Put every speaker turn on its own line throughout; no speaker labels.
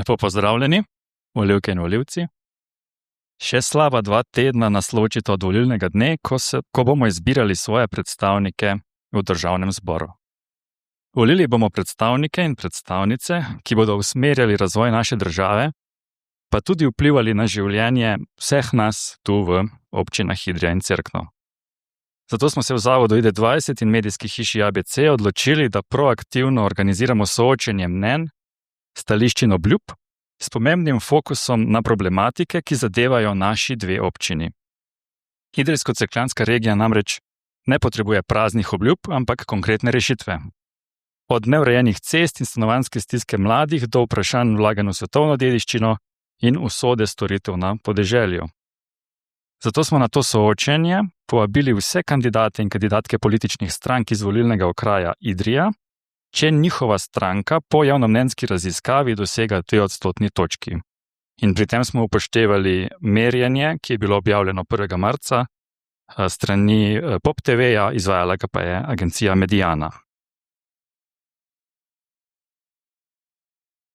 Lepo pozdravljeni, volivke in volivci. Še slaba 2 tedna nas ločita od volilnega dne, ko bomo izbirali svoje predstavnike v državnem zboru. Volili bomo predstavnike in predstavnice, ki bodo usmerjali razvoj naše države, pa tudi vplivali na življenje vseh nas tu v občinah Idrija in Cerkno. Zato smo se v zavodu ID20 in medijski hiši ABC odločili, da proaktivno organiziramo soočenje mnenj, stališč in obljub s pomembnim fokusom na problematike, ki zadevajo naši 2 občini. Idrijsko-cerkljanska regija namreč ne potrebuje praznih obljub, ampak konkretne rešitve. Od neurejenih cest in stanovanjske stiske mladih do vprašanj vlaganj v svetovno dediščino in usode storitev na podeželju. Zato smo na to soočenje povabili vse kandidate in kandidatke političnih strank iz volilnega okraja Idrija, če njihova stranka po javnomnenjski raziskavi dosega 2% točki. In pri tem smo upoštevali merjenje, ki je bilo objavljeno 1. marca strani POP TV-ja, izvajala ga pa je agencija Mediana.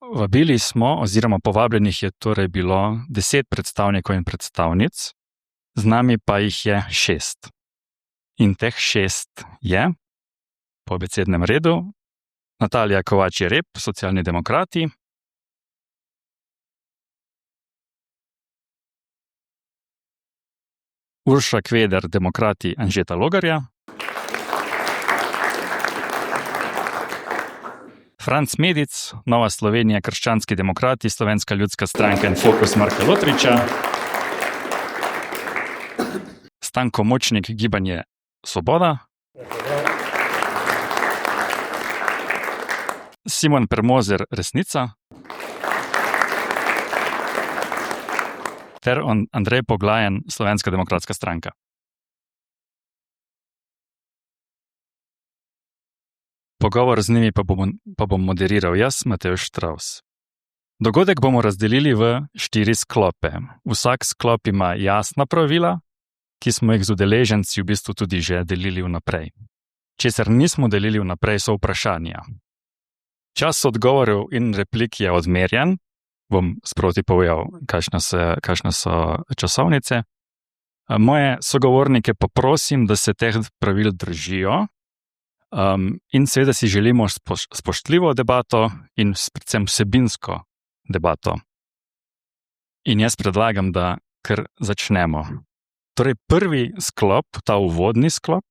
Vabili smo, oziroma povabljenih je torej bilo 10 predstavnikov in predstavnic, z nami pa jih je 6. In teh 6 je, po abecednem redu, Natalija Kovač Jereb, Socialni demokrati, Urša Kveder, Demokrati Anžeta Logarja, Franc Medic, Nova Slovenija, Krščanski demokrati, Slovenska ljudska stranka in Fokus Marka Lotriča, Stanko Močnik, Gibanje Svoboda, Simon Permozer, Resnica, ter Andrej Poglajen, Slovenska demokratska stranka. Pogovor z njimi pa bom moderiral jaz, Matevž Štravs. Dogodek bomo razdelili v 4 sklope. Vsak sklop ima jasna pravila, ki smo jih z udeleženci v bistvu tudi že delili vnaprej. Česar nismo delili vnaprej, so vprašanja. Čas odgovorov in replik je odmerjen, bom sproti povedal, kakšne so časovnice. Moje sogovornike pa prosim, da se teh pravil držijo in seveda si želimo spoštljivo debato in predvsem vsebinsko debato. In jaz predlagam, da kar začnemo. Torej, prvi sklop, ta uvodni sklop,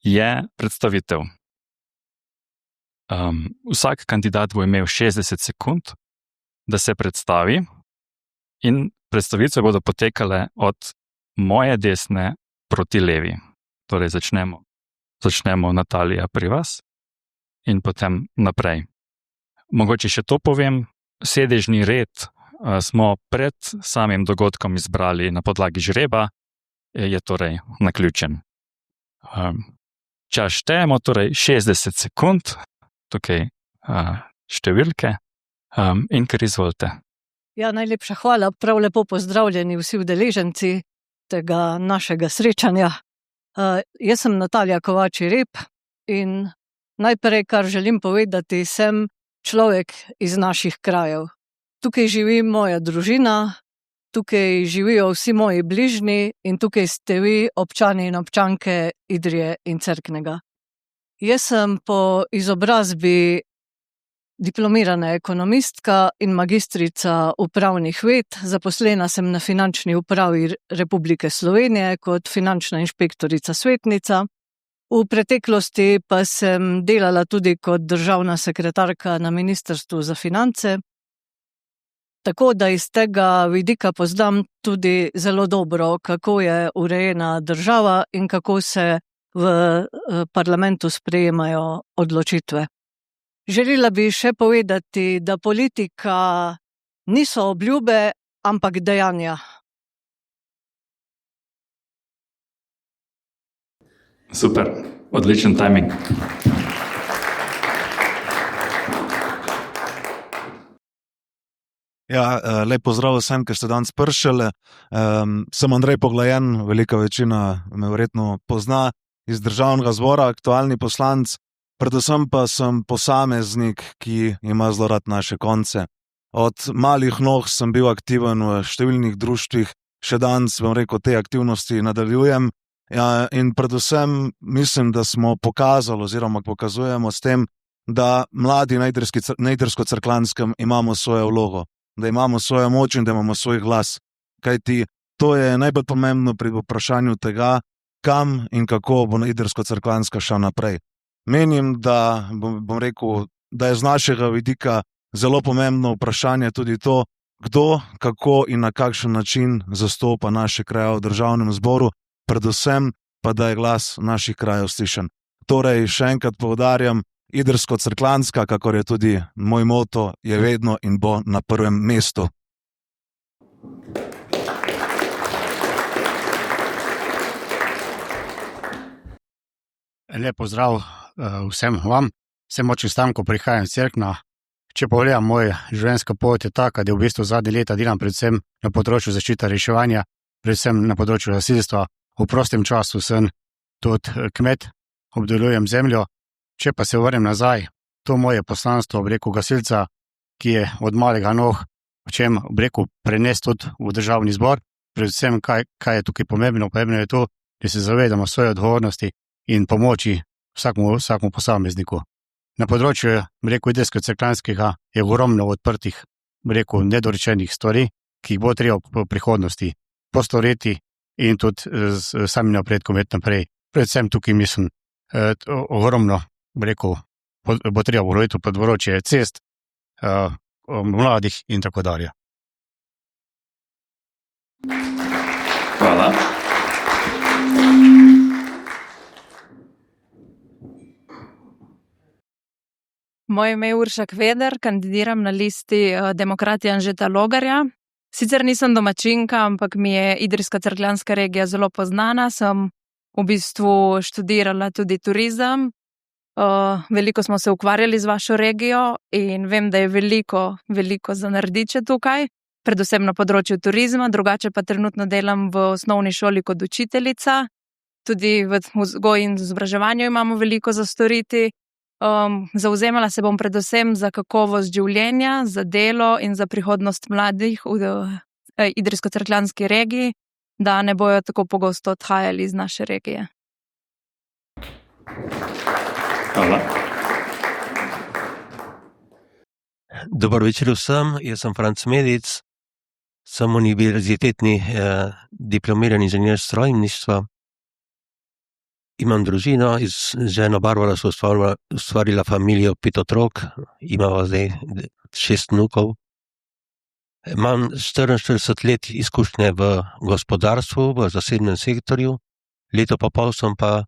je predstavitev. Vsak kandidat bo imel 60 sekund, da se predstavi, in predstavitve bodo potekale od moje desne proti levi. Torej, začnemo Natalija pri vas in potem naprej. Mogoče še to povem, sedežni red smo pred samim dogodkom izbrali na podlagi žreba, je torej naključen. Čas štejemo, torej 60 sekund, tukaj številke, in kar izvolite.
Ja, najlepša hvala, prav lepo pozdravljeni vsi udeleženci tega našega srečanja. Jaz sem Natalija Kovač Jereb in najprej, kar želim povedati, sem človek iz naših krajev. Tukaj živi moja družina, tukaj živijo vsi moji bližnji in tukaj ste vi, občani in občanke Idrije in Cerknega. Jaz sem po izobrazbi diplomirana ekonomistka in magistrica upravnih ved, zaposlena sem na Finančni upravi Republike Slovenije kot finančna inšpektorica svetnica. V preteklosti pa sem delala tudi kot državna sekretarka na Ministrstvu za finance, tako da iz tega vidika poznam tudi zelo dobro, kako je urejena država in kako se v parlamentu sprejemajo odločitve. Želela bi še povedati, da politika niso obljube, ampak dejanja.
Super, odličen timing.
Ja, lep pozdrav vsem, ki ste danes prišli. Sem Andrej Poglajen, velika večina me verjetno pozna iz državnega zbora, aktualni poslanec, predvsem pa sem posameznik, ki ima zelo rad naše konce. Od malih nog sem bil aktiven v številnih društvih, še danes, bom rekel, te aktivnosti nadaljujem. Ja, in predvsem mislim, da smo pokazali oziroma pokazujemo s tem, da mladi na Idrsko-Cerkljanskem imamo svojo vlogo, da imamo svojo moč in da imamo svoj glas. Kajti to je najbolj pomembno pri vprašanju tega, kam in kako bo Idrsko-Cerkljanska šla naprej. Menim, da, bom rekel, da je z našega vidika zelo pomembno vprašanje tudi to, kdo, kako in na kakšen način zastopa naše kraje v državnem zboru, predvsem pa da je glas naših krajev slišen. Torej, še enkrat poudarjam, Idrsko-Cerkljanska, kakor je tudi moj moto, je vedno in bo na prvem mestu.
Lep pozdrav vsem vam. Sem očin Stanko, prihajam iz Cerkna. Če pogledam, moja življenjska pot je taka, da v bistvu zadnje leta delam predvsem na področju zaščite reševanja, predvsem na področju gasilstva. V prostem času sem tudi kmet, obdelujem zemljo. Če pa se vrnem nazaj, to moje poslanstvo, gasilca, ki je od malega nog, v čem, prenes tudi v državni zbor, predvsem kaj je tukaj pomembno. Pomembno je to, da se zavedamo svoje odgovornosti in pomoči vsakmu posamezniku. Na področju, Idrsko-Cerkljanskega je ogromno odprtih, nedorečenih stvari, ki jih bo treba v prihodnosti postoriti in tudi s samim napredkom naprej. Predvsem tukaj mislim, ogromno, bo treba govoriti o področju cest, mladih in tako dalje.
Hvala.
Moje ime je Urša Kveder, kandidiram na listi Demokrati Anžeta Logarja. Sicer nisem domačinka, ampak mi je Idrsko-Cerkljanska regija zelo poznana. Sem v bistvu študirala tudi turizem. Veliko smo se ukvarjali z vašo regijo in vem, da je veliko za narediti tukaj, predvsem na področju turizma, drugače pa trenutno delam v osnovni šoli kot učiteljica. Tudi v vzgoji in izobraževanju imamo veliko za storiti. Zavzemala se bom predvsem za kakovost življenja, za delo in za prihodnost mladih v Idrsko-Cerkljanski regiji, da ne bojo tako pogosto odhajali iz naše regije.
Hvala.
Dober večer vsem, jaz sem Franc Medic, sem univerzitetni diplomirani inženir strojništva. Imam družino, z ženo Barbara so ustvarila familijo 5 otrok, imamo zdaj 6 vnukov. Imam 44 let izkušnje v gospodarstvu, v zasebnem sektorju, leto pa pol sem pa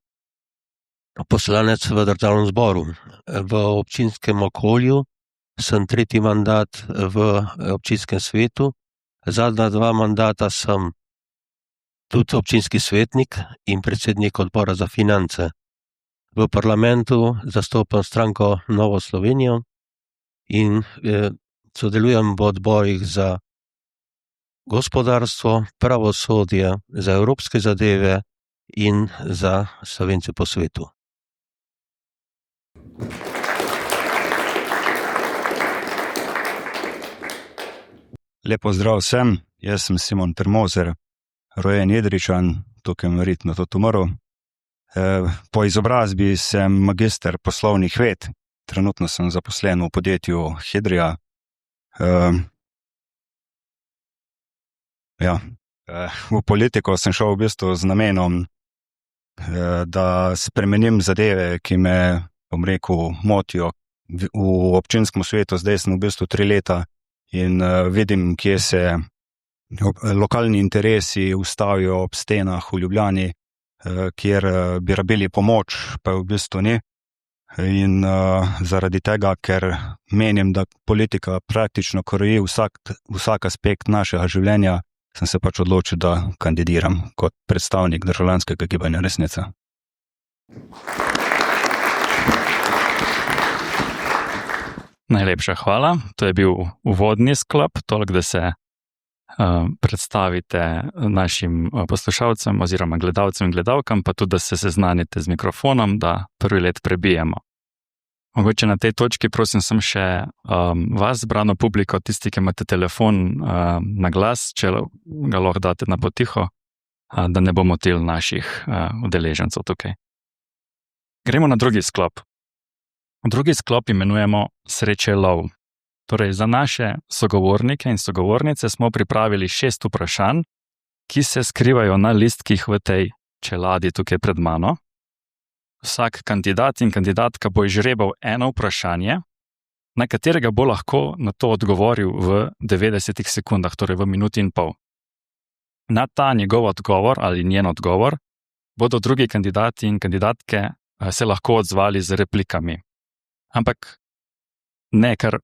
poslanec v državnem zboru. V občinskem okolju sem 3. mandat v občinskem svetu, zadnja 2 mandata sem tudi občinski svetnik in predsednik odbora za finance. V parlamentu zastopam stranko Novo Slovenijo in sodelujem v odborih za gospodarstvo, pravosodje, za evropske zadeve in za Slovence po svetu.
Lep pozdrav vsem, jaz sem Simon Termozer, rojen Jedričan, tukaj verjetno tudi umrl. Po izobrazbi sem magister poslovnih ved, trenutno sem zaposlen v podjetju Hidrija. V politiko sem šel v bistvu z namenom, da spremenim zadeve, ki me, motijo. V občinskem svetu zdaj sem v bistvu 3 leta in vidim, kje se lokalni interesi ustavijo ob stenah v Ljubljani, kjer bi rabili pomoč, pa v bistvu ni. In zaradi tega, ker menim, da politika praktično kroji vsak aspekt našega življenja, sem se pač odločil, da kandidiram kot predstavnik državljanskega gibanja Resnica.
Najlepša hvala. To je bil uvodni sklop, toliko, da se predstavite našim poslušalcem oziroma gledalcem in gledalkam, pa tudi, da se seznanite z mikrofonom, da prvi let prebijemo. Mogoče na tej točki prosim sem še vas, zbrano publiko, tisti, ki imate telefon na glas, če ga lahko date na potiho, da ne bomo motili naših udeležencev tukaj. Gremo na drugi sklop. Drugi sklop imenujemo Sreče lov. Torej, za naše sogovornike in sogovornice smo pripravili 6 vprašanj, ki se skrivajo na listkih v tej čeladi tukaj pred mano. Vsak kandidat in kandidatka bo izžrebal eno vprašanje, na katerega bo lahko na to odgovoril v 90 sekundah, torej v minuti in pol. Na ta njegov odgovor ali njen odgovor bodo drugi kandidati in kandidatke se lahko odzvali z replikami. Ampak ne kar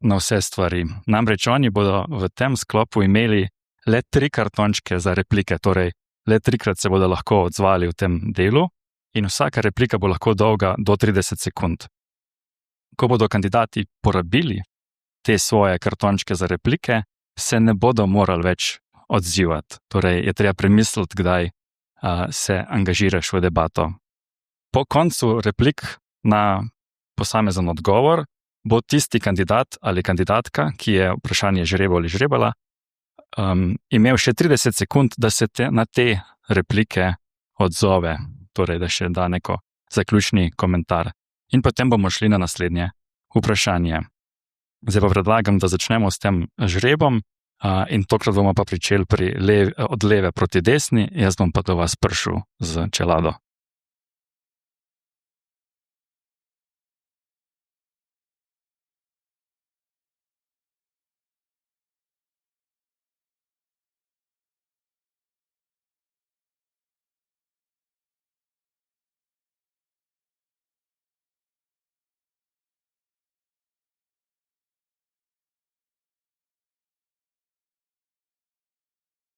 na vse stvari. Namreč oni bodo v tem sklopu imeli le 3 kartončke za replike, torej le 3-krat se bodo lahko odzvali v tem delu in vsaka replika bo lahko dolga do 30 sekund. Ko bodo kandidati porabili te svoje kartončke za replike, se ne bodo morali več odzivati. Torej je treba premisliti, kdaj se angažiraš v debato. Po koncu replik na posamezen odgovor bo tisti kandidat ali kandidatka, ki je vprašanje žrebal ali žrebala, imel še 30 sekund, da se na te replike odzove, torej da še da neko zaključni komentar. In potem bomo šli na naslednje vprašanje. Zdaj pa predlagam, da začnemo s tem žrebom in tokrat bomo pa pričeli od leve proti desni, jaz bom pa do vas prišel z čelado.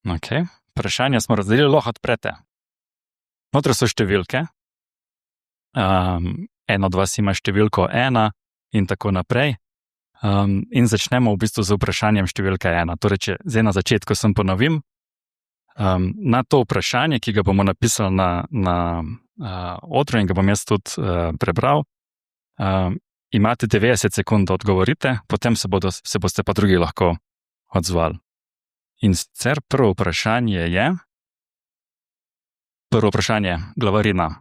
Ok, vprašanje smo razdelili, lahko odprete. Notri so številke. En od vas ima številko 1 in tako naprej. In začnemo v bistvu z vprašanjem številka 1. Torej, če zdaj na začetku sem ponovim, na to vprašanje, ki ga bomo napisali na odru in ga bom jaz tudi prebral, imate 90 sekund, da odgovorite, potem se boste pa drugi lahko odzvali. In sicer prvo vprašanje je, glavarina.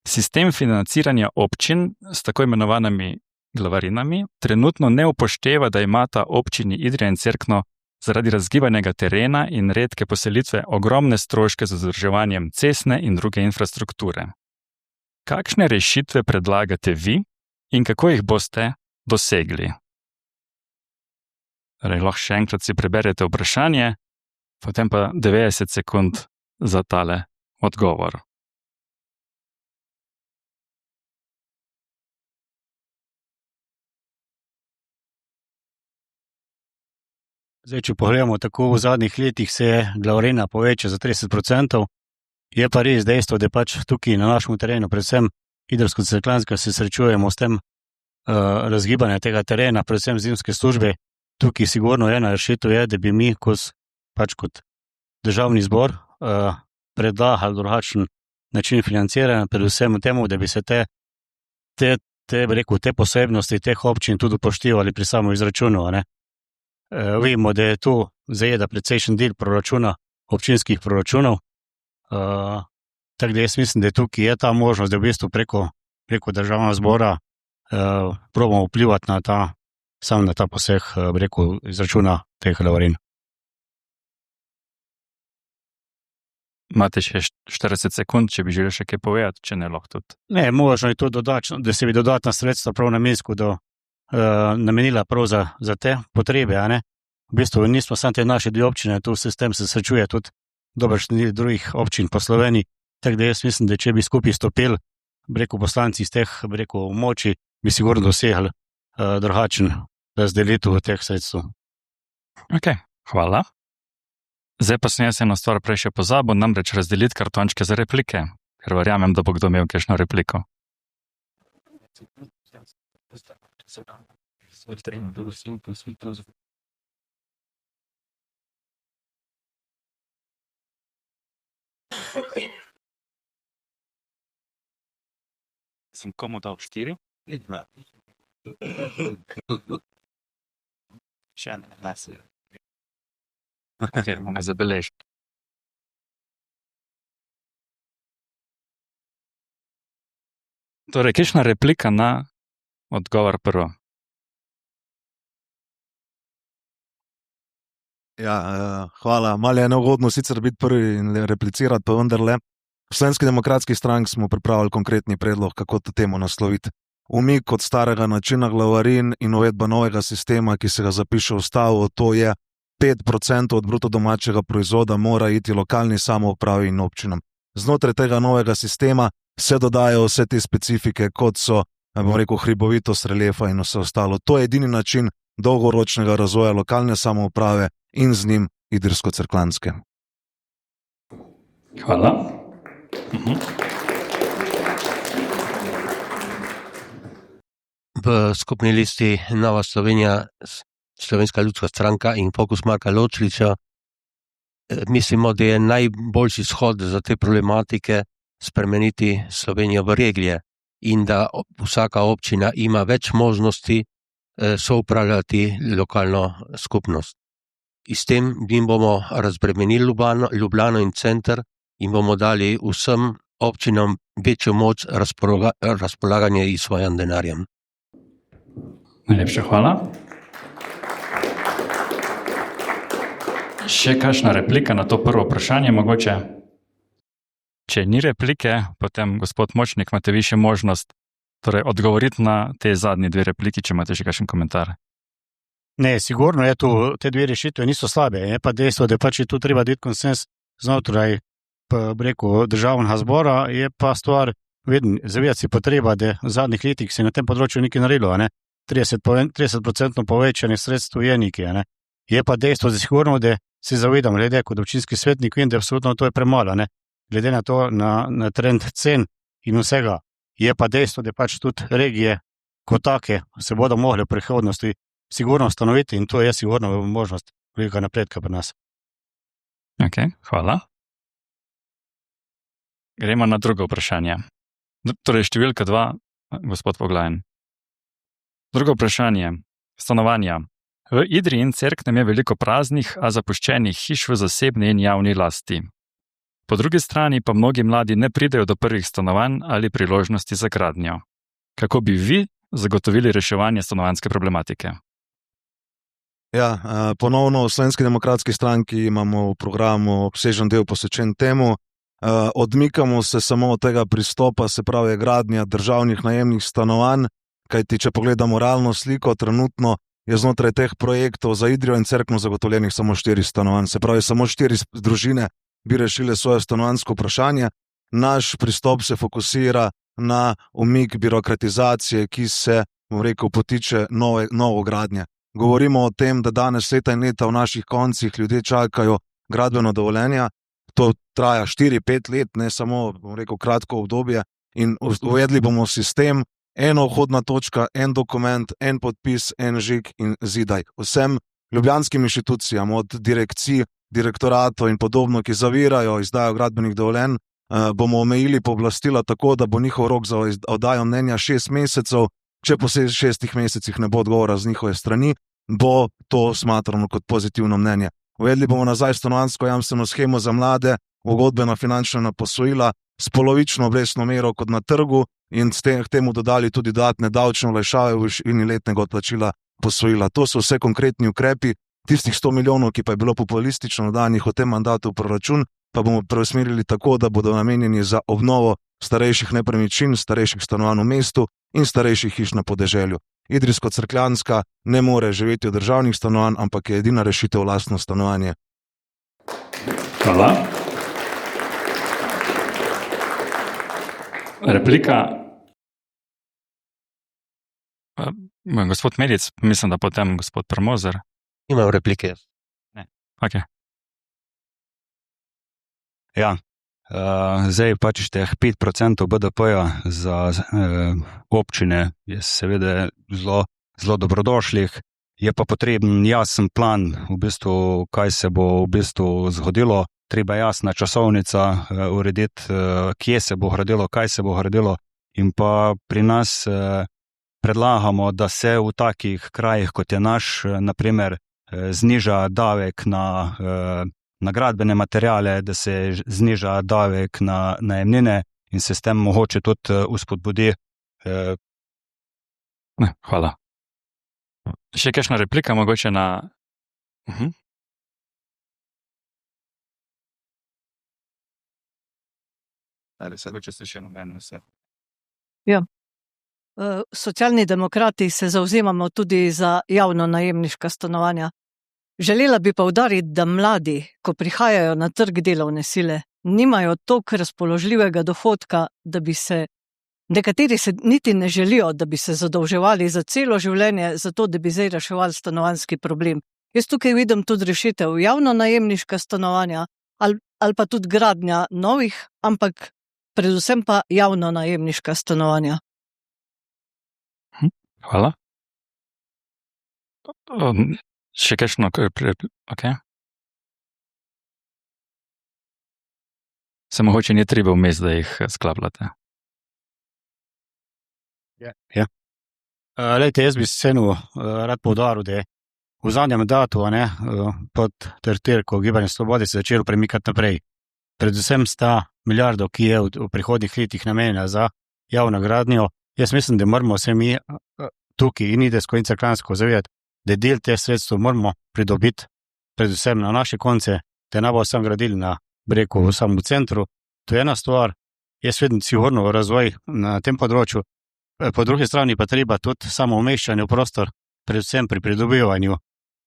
Sistem financiranja občin s tako imenovanimi glavarinami trenutno ne upošteva, da imata občini Idrija in Cerkno zaradi razgibanega terena in redke poselitve ogromne stroške z vzdrževanjem cestne in druge infrastrukture. Kakšne rešitve predlagate vi in kako jih boste dosegli? Torej, lahko še enkrat si preberete vprašanje, potem pa 90 sekund za tale odgovor.
Zdaj, če pogledamo, tako v zadnjih letih se je glavarina povečala za 30%, je pa res dejstvo, da pač tukaj na našem terenu, predvsem Idrsko-Cerkljanska, se srečujemo s tem razgibanjem tega terena, predvsem zimske službe. Tukaj sigurno ena rešitev je, da bi mi pač kot državni zbor predlagali drugačen način financiranja, predvsem temu, da bi se te posebnosti teh občin tudi upoštevali pri samem izračunu. Vemo, da je tu zajeda precejšen del proračuna, občinskih proračunov, tako da jaz mislim, da tukaj je ta možnost, da v bistvu preko državnega zbora probamo vplivati na ta poseg, izračuna teh glavarin.
Imate še 40 sekund, če bi želeli še kaj povedati, če ne lahko tudi.
Ne, možno je to da se bi dodatna sredstva prav namensko namenila prav za te potrebe. V bistvu nismo samo te naše dve občine, tu se s tem se srečuje tudi dobršni drugih občin po Sloveniji, tako da jaz mislim, da če bi skupaj stopili, poslanci iz teh, moči, bi sigurno dosegli drugačen razdelitev teh sredstev.
Ok, hvala. Zdaj pa sem jaz eno stvar prej še pozabil, namreč razdeliti kartončke za replike, ker verjamem, da bo kdo imel kakšno repliko. Sem komu dal 4? Še ne glasi. Ker bomo zabeležili. Torej, kakšna replika na odgovor prvo?
Ja, hvala. Malo je neugodno sicer biti prvi in replicirati, pa vendarle. V Slovenski demokratski stranki smo pripravili konkretni predlog, kako to temo nasloviti. Umik od starega načina glavarin in uvedba novega sistema, ki se ga zapiše v ustavo, to je 5% od bruto domačega proizvoda mora iti lokalni samoupravi in občinam. Znotraj tega novega sistema se dodajo vse te specifike, kot so, bom rekel, hribovitost reliefa in vse ostalo. To je edini način dolgoročnega razvoja lokalne samouprave in z njim idrijsko-cerkljanske.
Hvala.
V skupni listi Nova Slovenija, Slovenska ljudska stranka in Fokus Marka Ločliča mislimo, da je najboljši shod za te problematike spremeniti Slovenijo v regije in da vsaka občina ima več možnosti soupravljati lokalno skupnost. In s tem jim bomo razbremenili Ljubljano in center in bomo dali vsem občinam večjo moč razpolaganja s svojim denarjem.
Najlepša hvala. Še kakšna replika na to prvo vprašanje mogoče? Če ni replike, potem gospod Močnik, imate vi še možnost odgovoriti na te zadnji dve repliki, če imate še kakšen komentar.
Ne, sigurno je tu, te dve rešitve niso slabe. Je pa dejstvo, da pač je tu treba biti konsens znotraj državnega zbora, je pa stvar vedno zavedati si potreba, da v zadnjih letih se na tem področju nekaj naredilo, 30% povečanje sredstev je nekaj. Je pa dejstvo, da sigurno, da se zavedam, glede kot občinski svetnik, vem, da absolutno to je premalo, glede na to, na trend cen in vsega. Je pa dejstvo, da pač tudi regije kot take se bodo mogli v prihodnosti sigurno ustanoviti in to je sigurno možnost velikega napredka pri nas.
Ok, hvala. Gremo na drugo vprašanje. Torej, številka 2, gospod Poglajen. Drugo vprašanje. Stanovanja. V Idriji in Cerknem je veliko praznih, a zapuščenih hiš v zasebni in javni lasti. Po drugi strani pa mnogi mladi ne pridejo do prvih stanovanj ali priložnosti za gradnjo. Kako bi vi zagotovili reševanje stanovanjske problematike?
Ja, ponovno v Slovenski demokratski stranki imamo v programu obsežen del posvečen temu. Odmikamo se samo od tega pristopa, se pravi gradnja državnih najemnih stanovanj, kajti če pogledamo realno sliko, trenutno je znotraj teh projektov za Idrijo in Cerkno zagotovljenih samo 4 stanovanj. Se pravi, samo 4 družine bi rešile svoje stanovanjsko vprašanje. Naš pristop se fokusira na umik birokratizacije, ki se, bom rekel, potiče novo gradnje. Govorimo o tem, da danes leta in leta v naših koncih ljudje čakajo gradbeno dovoljenje. To traja 4-5 let, ne samo, bom rekel, kratko obdobje. In uvedli bomo sistem, eno vhodna točka, en dokument, en podpis, en žig in zidaj. Vsem ljubljanskim inštitucijam, od direkcij, direktoratov in podobno, ki zavirajo izdajo gradbenih dovoljenj, bomo omejili pooblastila tako, da bo njihov rok za oddajo mnenja 6 mesecev. Če po 6 mesecih ne bo odgovora z njihove strani, bo to smatrano kot pozitivno mnenje. Uvedli bomo nazaj stanovanjsko jamstveno shemo za mlade, ugodbena finančna posojila s polovično obrestno mero kot na trgu in k temu dodali tudi dodatne davčne olajšave v višini letnega odplačila posojila. To so vse konkretni ukrepi. Tistih 100 milijonov, ki pa je bilo populistično danih v tem mandatu v proračun, pa bomo preusmerili tako, da bodo namenjeni za obnovo starejših nepremičnin, starejših stanovanj v mestu in starejših hiš na podeželju. Idrijsko-cerkljanska ne more živeti v državnih stanovanj, ampak je edina rešitev lastno stanovanje.
Hvala. Replika. Gospod Medic, mislim, da potem gospod Premozer.
Imam replike.
Ne. Ok.
Ja, zdaj pač teh 5% BDP-ja za občine je seveda zelo dobrodošlih, je pa potreben jasen plan, v bistvu, kaj se bo v bistvu zgodilo. Treba jasna časovnica urediti, kje se bo gradilo, kaj se bo gradilo. In pa pri nas predlagamo, da se v takih krajih, kot je naš, naprimer, zniža davek na gradbene materiale, da se zniža davek na najemnine in se s tem mogoče tudi vzpodbudi.
Ne, hvala. Še kakšna replika mogoče na... Ali se če ste še nobeno vse?
Socialni demokrati se zavzemamo tudi za javno najemniška stanovanja. Želela bi poudariti, da mladi, ko prihajajo na trg delovne sile, nimajo toliko razpoložljivega dohodka, da bi se, nekateri se niti ne želijo, da bi se zadolževali za celo življenje, zato da bi zdaj reševali stanovanjski problem. Jaz tukaj vidim tudi rešitev javno najemniška stanovanja ali pa tudi gradnja novih, ampak predvsem pa javno najemniška stanovanja.
Hvala. Še kakšno? Okay. Se mogoče ni treba vmes, da jih sklapljate.
Ja. Lejte, jaz bi vseeno rad poudaril, da je v zadnjem mandatu pod tertirko Gibanja Svobode se začelo premikati naprej. Predvsem sta milijardo, ki je v prihodnjih letih namenjena za javno gradnjo. Jaz mislim, da moramo se mi tukaj in Idrijsko in Cerkljansko zavedati, da del teh sredstev moramo pridobiti predvsem na naše konce, da ne bo sem gradili na breku v samem centru. To je ena stvar. Jaz vidim sigurno razvoj na tem področju. Po drugi strani pa treba tudi samo umeščanje v prostor, predvsem pri pridobivanju,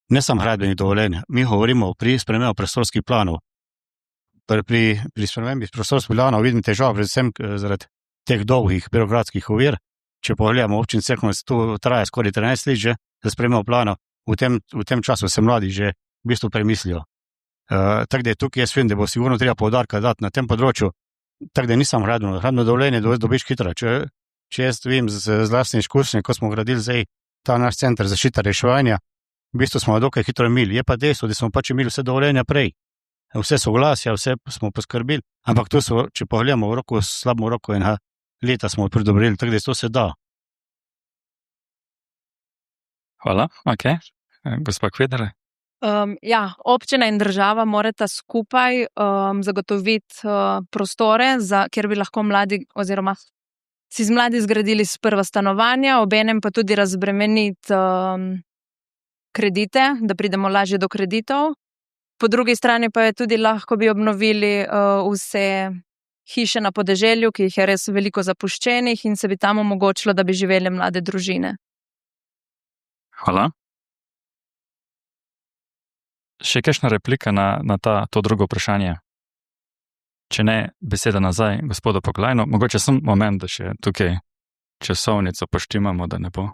ne samo gradbenih dovoljenj. Mi govorimo pri spremembi prostorskih planov. Pri spremembi prostorskih planov vidim težavo predvsem zaradi teh dolgih birokratskih ovir. Če pogledamo občin Cerkno, to traja skoraj 13 let že, da spremembo planov. V tem času se mladi že v bistvu premislijo. Tako da je tukaj jaz vidim, da bo sigurno treba poudarka dati na tem področju, tako da nisem gradbeno dovoljenje dobiš hitro. Če jaz vem z lastne izkušnje, ko smo gradili zdaj ta naš center zaščite reševanja, v bistvu smo dokaj hitro imeli. Je pa dejstvo, da smo pač imeli vse dovoljenja prej. Vse soglasja, vse smo poskrbeli, ampak to so, če pogledamo v roku, slabo roko in leta smo pridobrili, tako da to se da.
Hvala, ok. Gospa Kveder.
Občina in država morata skupaj zagotoviti prostore, kjer bi lahko mladi oziroma si z mladi zgradili prva stanovanja, obenem pa tudi razbremeniti kredite, da pridemo lažje do kreditov. Po drugi strani pa je tudi lahko bi obnovili vse hiše na podeželju, ki jih je res veliko zapuščenih in se bi tam omogočilo, da bi živeli mlade družine.
Hvala. Še kakšna replika na to drugo vprašanje? Če ne, beseda nazaj gospodu Poglajnu. Mogoče sem moment, da še tukaj časovnico poštimamo, da ne bo.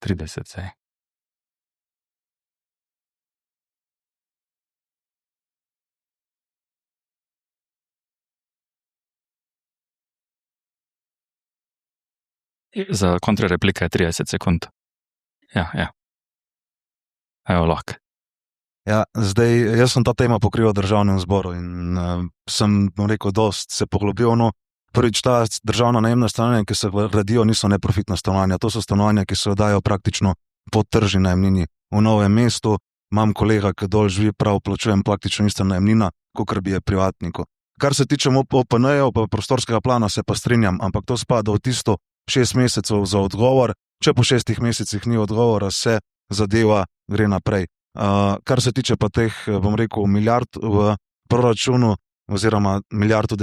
30 sej. Za kontrareplika je 30 sekund. Ja. Evo, lahko.
Ja, zdaj, jaz sem ta tema pokrival v državnem zboru in sem, rekel, dost se poglobil. Prvič, ta državna najemna stanovanja, ki se gradijo, niso neprofitna stanovanja. To so stanovanja, ki se dajo praktično po tržni najemnini. V Novem mestu imam kolega, ki dol živi, prav plačujem praktično ista najemnina, kakor bi je privatniku. Kar se tiče OPN-jev, pa prostorskega plana, se pa strinjam, ampak to spada v tisto 6 mesecev za odgovor. Če po 6 mesecih ni odgovora, se zadeva gre naprej. Kar se tiče pa teh, bom rekel, milijard v proračunu oziroma milijardo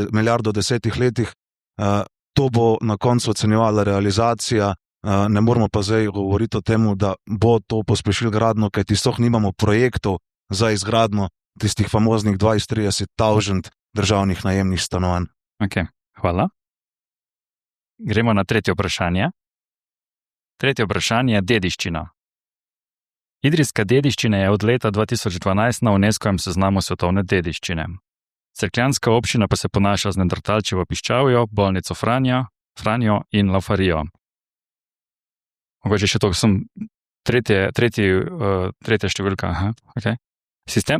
v 10 letih, to bo na koncu ocenjevala realizacija, ne moramo pa zdaj govoriti o tem, da bo to pospešil gradno, kajti sploh nimamo projektov za izgradnjo tistih famoznih 20-30 tisoč državnih najemnih stanovanj.
Ok, hvala. Gremo na tretje vprašanje. Tretje vprašanje je dediščina. Idrijska dediščina je od leta 2012 na UNESCO-jem seznamu svetovne dediščine. Cerkljanska občina pa se ponaša z Neandertalčevo piščaljo, bolnico Franjo in Laufarijo. Mogoče še to, tretja številka. Okay.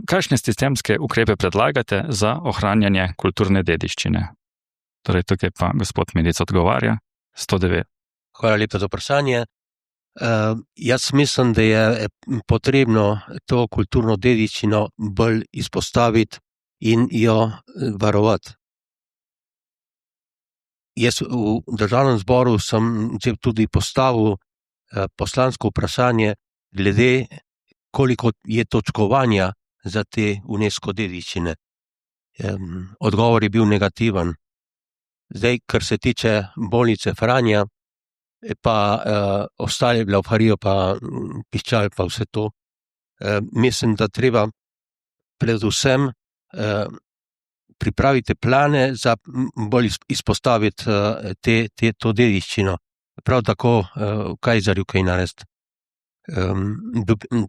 Kakšne sistemske ukrepe predlagate za ohranjanje kulturne dediščine? Torej, tukaj pa gospod Medic odgovarja. 109.
Hvala lepa za vprašanje. Jaz mislim, da je potrebno to kulturno dediščino bolj izpostaviti in jo varovati. Jaz v državnem zboru sem tudi postavil poslansko vprašanje glede, koliko je točkovanja za te UNESCO dediščine. Odgovor je bil negativen. Zdaj, kar se tiče bolnice Franja, pa ostale Laufarijo, pa Piščal, pa vse to, mislim, da treba predvsem pripraviti plane za bolj izpostaviti to dediščino. Prav tako v Kajzerju kaj narediti.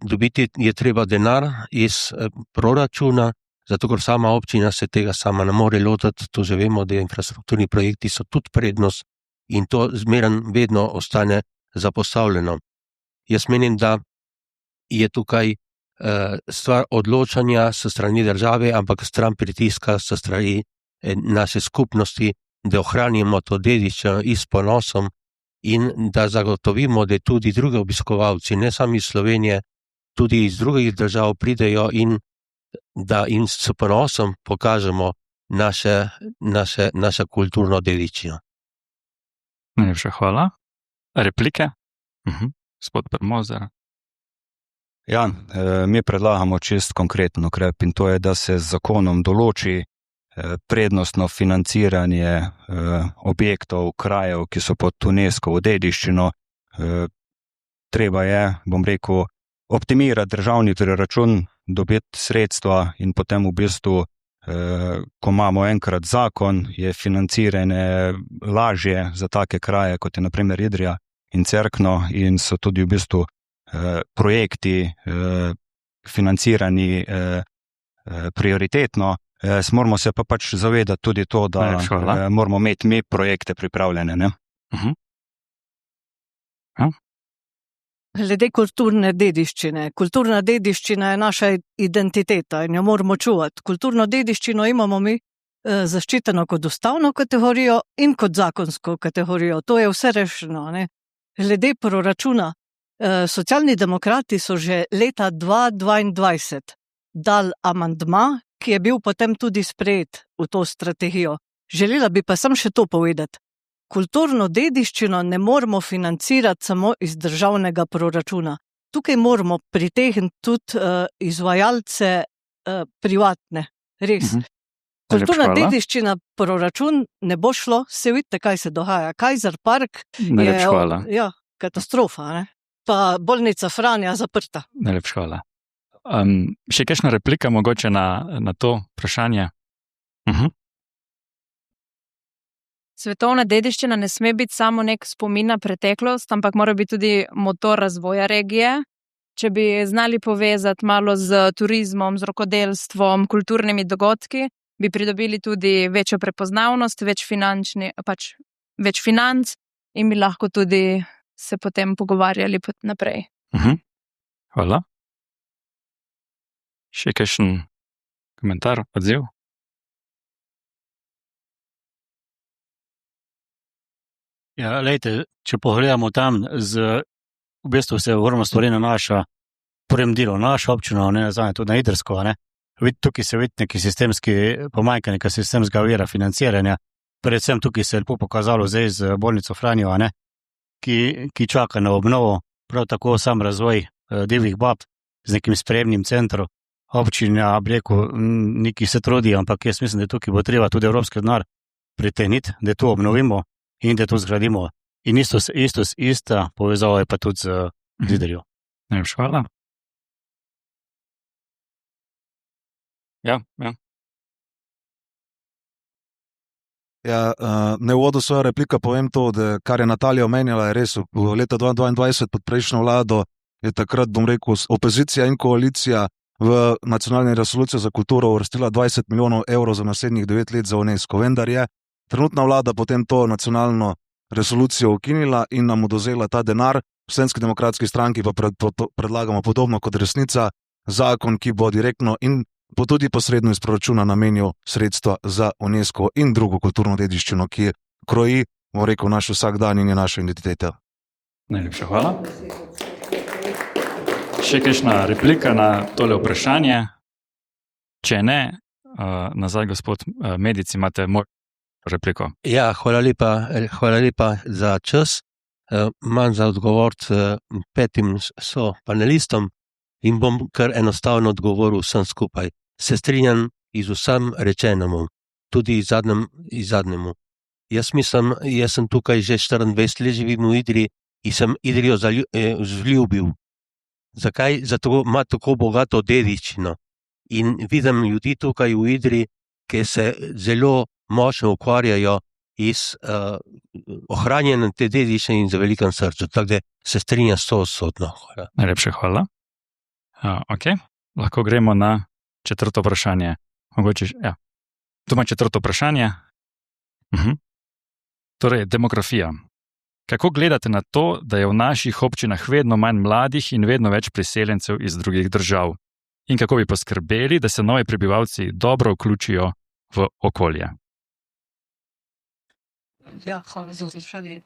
Dobiti je treba denar iz proračuna, zato ker sama občina se tega sama ne more lotiti, to že vemo, da infrastrukturni projekti so tudi prednost in to zmeraj vedno ostane zapostavljeno. Jaz menim, da je tukaj stvar odločanja s strani države, ampak stran pritiska s strani naše skupnosti, da ohranimo to dediščino s ponosom in da zagotovimo, da tudi drugi obiskovalci, ne samo iz Slovenije, tudi iz drugih držav pridejo in da jim s ponosom pokažemo naše kulturno dediščino.
Najlepša hvala. Replike? Gospod Premozer.
Ja, mi predlagamo čist konkreten ukrep in to je, da se z zakonom določi prednostno financiranje objektov, krajev, ki so pod UNESCO dediščino. Treba je, bom rekel, optimirati državni račun, dobiti sredstva in potem v bistvu, ko imamo enkrat zakon, je financiranje lažje za take kraje, kot je na primer Idrija in Cerkno, in so tudi v bistvu projekti financirani prioritetno. Moramo se pa pač zavedati tudi to, da moramo imeti mi projekte pripravljene. Ne?
Glede kulturne dediščine. Kulturna dediščina je naša identiteta in jo moramo čuvati. Kulturno dediščino imamo mi zaščiteno kot ustavno kategorijo in kot zakonsko kategorijo. To je vse rešeno. Ne? Glede proračuna. Socialni demokrati so že leta 2022 dali amandma, ki je bil potem tudi sprejet v to strategijo. Želela bi pa sem še to povedati. Kulturno dediščino ne moramo financirati samo iz državnega proračuna. Tukaj moramo pritegniti tudi izvajalce privatne. Res. Kulturna dediščina proračun ne bo šlo, se vidite, kaj se dogaja. Kajzer park je katastrofa, ne? Pa bolnica Franja zaprta.
Najlepša hvala. Še kakšna replika mogoče na to vprašanje?
Svetovna dediščina ne sme biti samo nek spomin na preteklost, ampak mora biti tudi motor razvoja regije. Če bi znali povezati malo z turizmom, z rokodelstvom, kulturnimi dogodki, bi pridobili tudi večjo prepoznavnost, več financ in bi lahko tudi se potem pogovarjali naprej.
Hvala. Še kakšen komentar, odziv?
Ja, lejte, če pogledamo tam, v bistvu se ogromno stvari nanaša prvem delu našo občino, ne nazaj tudi na Idrsko, ne. Tukaj se vidi neki sistemski pomanjkanje, neki sistemskega vira financiranja. Predvsem tukaj se je lepo pokazalo zdaj z bolnico Franjo, ne, ki čaka na obnovo, prav tako sam razvoj divjih bab z nekim sprejemnim centrom. Občina, bi rekel, neki se trudi, ampak jaz mislim, da tukaj bo treba tudi evropski denar pritegniti, da to obnovimo in da to zgradimo. In ista povezava je pa tudi z Idrijo.
Najlepša hvala. Ja.
Ja, ne v uvodu svoja replika povem to, da kar je Natalija omenjala, je res, v leta 2022 pod prejšnjo vlado je takrat, bom rekel, opozicija in koalicija v nacionalni resoluciji za kulturo uvrstila 20 milijonov evrov za naslednjih 9 let za UNESCO, vendar je trenutna vlada potem to nacionalno resolucijo ukinila in nam odvzela ta denar. V Slovenski demokratski stranki pa predlagamo podobno kot Resnica, zakon, ki bo direktno in pa tudi posredno iz proračuna namenijo sredstva za UNESCO in drugo kulturno dediščino, ki kroji, bom rekel, naš vsakdan in je naša identiteta.
Najlepša hvala. Še kakšna replika na tole vprašanje? Če ne, nazaj, gospod Medic, imate repliko.
Ja, hvala lepa za čas. Imam za odgovor 5 sopanelistom in bom kar enostavno odgovoril vsem skupaj. Se strinjam z vsem rečenemu, tudi zadnjemu. Jaz sem tukaj že 24 let živim v Idriji in sem Idrijo vzljubil. Zakaj? Zato ima tako bogato dediščino. In vidim ljudi tukaj v Idriji, ki se zelo močno ukvarjajo z ohranjanjem te dediščine in z velikim srcem. Tako da se strinjam 100%. Hvala.
Najlepša hvala. Ok, lahko gremo na 4. vprašanje. Mogoče, ja. Tu ima 4. vprašanje. Torej, demografija. Kako gledate na to, da je v naših občinah vedno manj mladih in vedno več priseljencev iz drugih držav? In kako bi poskrbeli, da se novi prebivalci dobro vključijo v okolje?
Ja, hvala za vprašanje.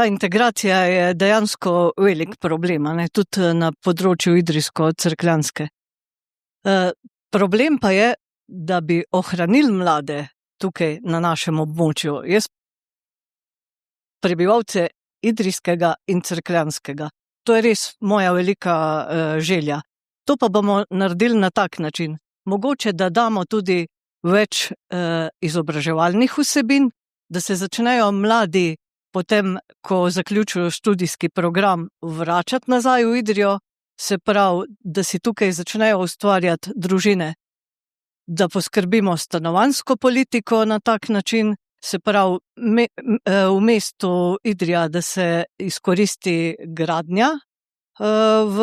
Integracija je dejansko velik problem, tudi na področju idrijsko-cerkljanske. Problem pa je, da bi ohranili mlade tukaj na našem območju. Jaz prebivalce idrijskega in cerkljanskega. To je res moja velika želja. To pa bomo naredili na tak način. Mogoče, da damo tudi več izobraževalnih vsebin, da se začnejo mladi potem, ko zaključijo študijski program, vračati nazaj v Idrijo, se pravi, da si tukaj začnejo ustvarjati družine, da poskrbimo stanovanjsko politiko na tak način, se pravi, v mestu Idrija, da se izkoristi gradnja v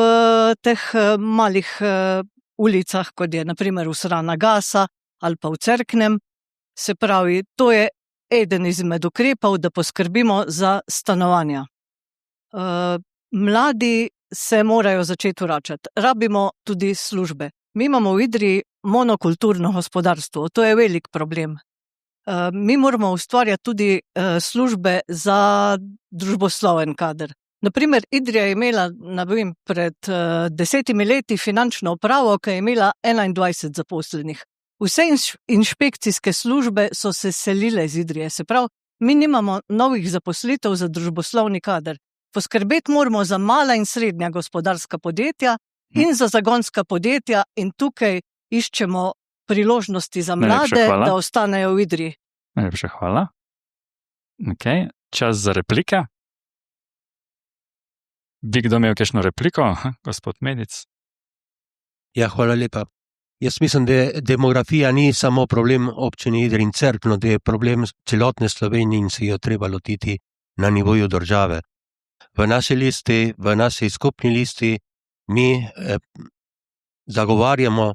teh malih ulicah, kot je na primer Usrana Gasa ali pa v Cerknem. Se pravi, to je eden izmed ukrepov, da poskrbimo za stanovanja. Mladi se morajo začeti vračati. Rabimo tudi službe. Mi imamo v Idriji monokulturno gospodarstvo. To je velik problem. Mi moramo ustvarjati tudi službe za družbosloven kader. Naprimer, Idrija je imela, pred 10 leti finančno upravo, ki je imela 21 zaposlenih. Vse inšpekcijske službe so se selile iz Idrije. Se pravi, mi nimamo novih zaposlitev za družboslovni kader. Poskrbeti moramo za mala in srednja gospodarska podjetja in za zagonska podjetja in tukaj iščemo priložnosti za mlade, da ostanejo v Idriji.
Najlepša hvala. Ok, čas za replike. Bi kdo imel kakšno repliko? Gospod Medic.
Ja, hvala lepa. Jaz mislim, da demografija ni samo problem občine Idrija in Cerkno, da je problem celotne Slovenije in se jo treba lotiti na nivoju države. V naši listi, v naši skupni listi mi zagovarjamo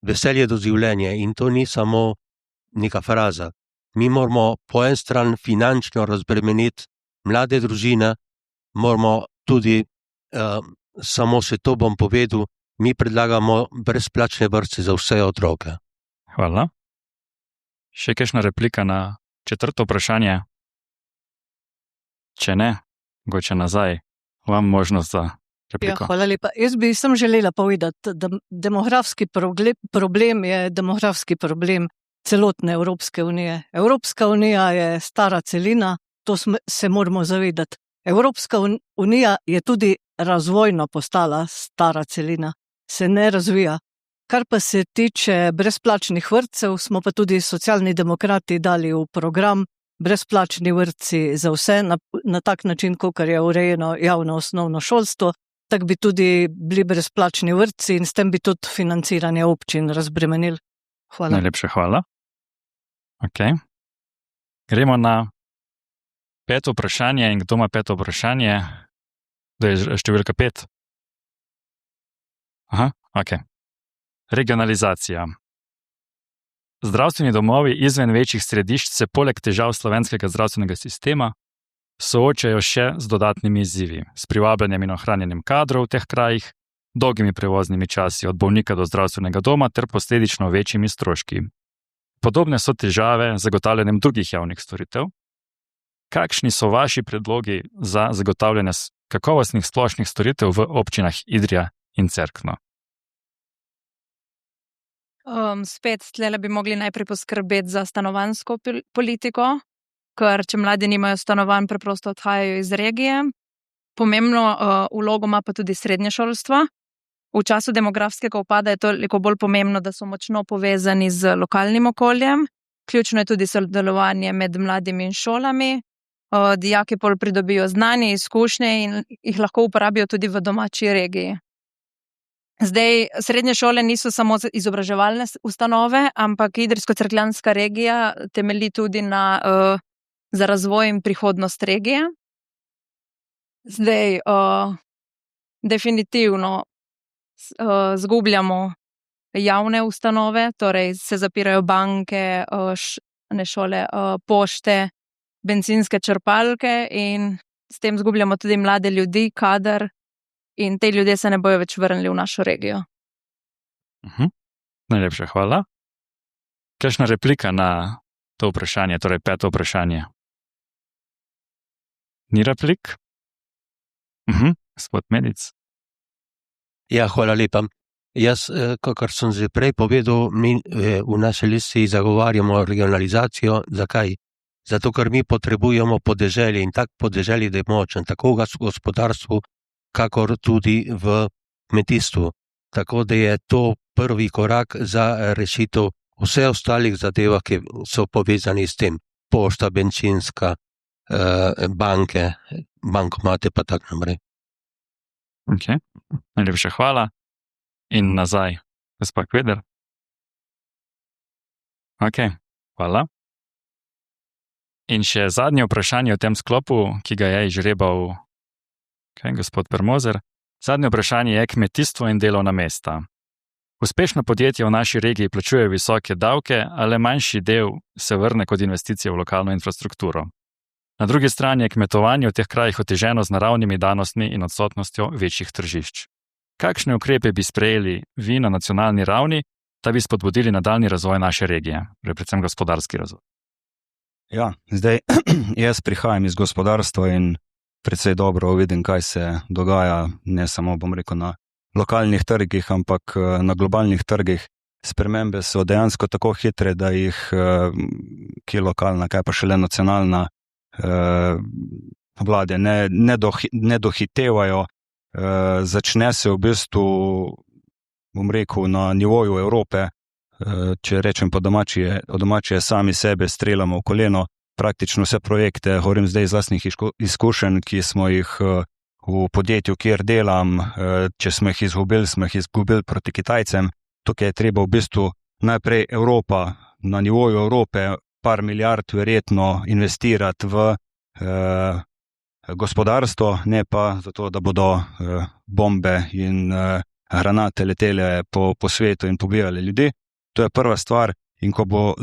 veselje do življenja in to ni samo neka fraza. Mi moramo po en stran finančno razbremeniti mlade družine, moramo tudi, samo še to bom povedal, mi predlagamo brezplačne vrtce za vse otroke.
Hvala. Še kakšna replika na 4. vprašanje? Če ne, mogoče nazaj. Vam možnost za repliko.
Ja, hvala lepa. Jaz bi sem želela povedati, da demografski problem je demografski problem celotne Evropske unije. Evropska unija je stara celina, to se moramo zavedati. Evropska unija je tudi razvojno postala stara celina, se ne razvija. Kar pa se tiče brezplačnih vrtcev, smo pa tudi Socialni demokrati dali v program brezplačni vrtci za vse na tak način, kot je urejeno javno osnovno šolstvo, tako bi tudi bili brezplačni vrtci in s tem bi tudi financiranje občin razbremenili. Hvala.
Najlepša hvala. Ok. Gremo na 5. vprašanje in kdo ima 5. vprašanje? Kdo je številka 5? Aha, ok. Regionalizacija. Zdravstveni domovi izven večjih središč se poleg težav slovenskega zdravstvenega sistema soočajo še z dodatnimi izzivi, s privabljanjem in ohranjanjem kadrov v teh krajih, dolgimi prevoznimi časi od bolnika do zdravstvenega doma ter posledično večjimi stroški. Podobne so težave z zagotavljanjem drugih javnih storitev. Kakšni so vaši predlogi za zagotavljanje kakovostnih splošnih storitev v občinah Idrija in Cerkno?
Spet, tlele bi mogli najprej poskrbeti za stanovanjsko politiko, ker če mladi nimajo stanovanj, preprosto odhajajo iz regije. Pomembno vlogo ima pa tudi srednje šolstvo. V času demografskega upada je toliko bolj pomembno, da so močno povezani z lokalnim okoljem. Ključno je tudi sodelovanje med mladimi in šolami. Dijaki pol pridobijo znanje, izkušnje in jih lahko uporabijo tudi v domači regiji. Zdaj, srednje šole niso samo izobraževalne ustanove, ampak Idrijsko-cerkljanska regija temelji tudi za razvoj in prihodnost regije. Zdaj, definitivno zgubljamo javne ustanove, torej se zapirajo banke, šole, pošte, bencinske črpalke in s tem zgubljamo tudi mlade ljudi, kader in te ljudje se ne bojo več vrnili v našo regijo.
Najlepša hvala. Kakšna replika na to vprašanje, torej 5. vprašanje? Ni replik? Gospod Medic.
Ja, hvala lepa. Jaz, kakor sem že prej povedal, mi v naši listi zagovarjamo regionalizacijo. Zakaj? Zato, ker mi potrebujemo podeželje in tak podeželje, da je močen, tako v gospodarstvu, kakor tudi v kmetijstvu. Tako da je to prvi korak za rešitev vse ostalih zadev, ki so povezani s tem. Pošta, bencinska, banke, bankomate pa tako naprej.
Ok, najlepša hvala. In nazaj, gospod Kveder. Ok, hvala. In še zadnje vprašanje v tem sklopu, ki ga je izžrebal gospod Permozer. Zadnje vprašanje je kmetijstvo in delovna mesta. Uspešno podjetje v naši regiji plačuje visoke davke, ali manjši del se vrne kot investicije v lokalno infrastrukturo. Na drugi strani je kmetovanje v teh krajih oteženo z naravnimi danostmi in odsotnostjo večjih tržišč. Kakšne ukrepe bi sprejeli vi na nacionalni ravni, da bi spodbudili nadaljnji razvoj naše regije, predvsem gospodarski razvoj?
Ja, zdaj jaz prihajam iz gospodarstva in precej dobro vidim, kaj se dogaja, ne samo, bom rekel, na lokalnih trgih, ampak na globalnih trgih. Spremembe so dejansko tako hitre, da jih ki lokalna, kaj pa šele nacionalna vlade ne dohitevajo. Začne se v bistvu, bom rekel, na nivoju Evrope, če rečem po domačije, sami sebe streljamo v koleno. Praktično vse projekte, govorim zdaj iz lastnih izkušenj, ki smo jih v podjetju, kjer delam, če smo jih izgubili proti Kitajcem. Tukaj je treba v bistvu najprej Evropa, na nivoju Evrope, par milijard verjetno investirati v gospodarstvo, ne pa zato, da bodo bombe in granate letele po svetu in pobijali ljudi. To je prva stvar. In ko bo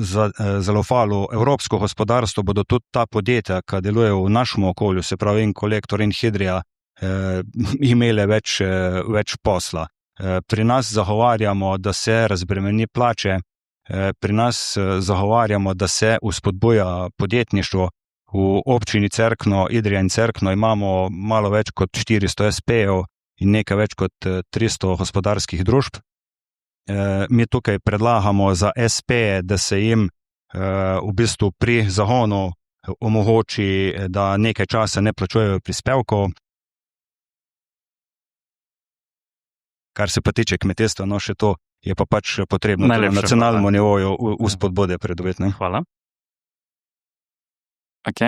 zalofalo evropsko gospodarstvo, bodo tudi ta podjetja, ki delujejo v našem okolju, se pravi in Kolektor in Hidrija, imele več posla. Pri nas zagovarjamo, da se razbremeni plače, pri nas zagovarjamo, da se vzpodbuja podjetništvo. V občini Cerkno, Idrija in Cerkno imamo malo več kot 400 SP-jev in nekaj več kot 300 gospodarskih družb. Mi tukaj predlagamo za SP, da se jim v bistvu pri zagonu omogoči, da nekaj časa ne plačujejo prispevkov. Kar se pa tiče kmetijstva, no še to je pa pač potrebno na nacionalnem nivoju vzpodbude predvideti.
Hvala. Ok.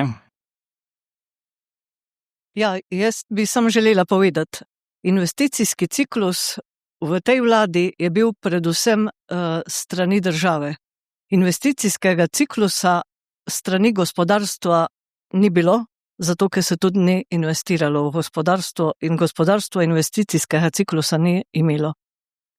Ja, jaz bi samo želela povedati, investicijski ciklus v tej vladi je bil predvsem strani države. Investicijskega ciklusa strani gospodarstva ni bilo, zato ker se tudi ni investiralo v gospodarstvo in gospodarstvo investicijskega ciklusa ni imelo.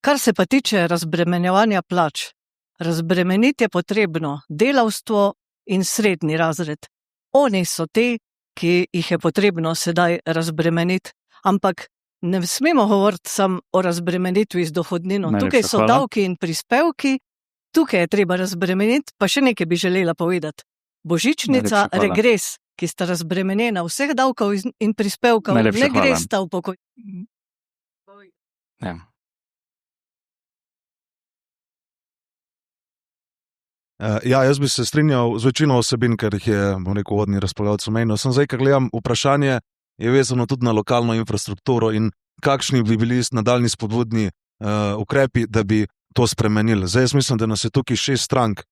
Kar se pa tiče razbremenjevanja plač, razbremeniti je potrebno delavstvo in srednji razred. Oni so ti, ki jih je potrebno sedaj razbremeniti, ampak ne smemo govoriti samo o razbremenitvi z dohodnino.
Najlepša
Tukaj so
hvala.
davki in prispevki, tukaj je treba razbremeniti, pa še nekaj bi želela povedati. Božičnica,
Najlepša hvala.
regres, ki sta razbremenjena vseh davkov in prispevkov,
Najlepša
ne
hvala.
gresta v pokoj.
Ja.
Ja, jaz bi se strinjal z večino vsebin, ker jih je, bom rekel, vodni razpravljalec omenil. Sem zdaj, ker gledam, vprašanje je vezano tudi na lokalno infrastrukturo in kakšni bi bili nadaljni spodbudni ukrepi, da bi to spremenili. Zdaj jaz mislim, da nas je tukaj 6 strank,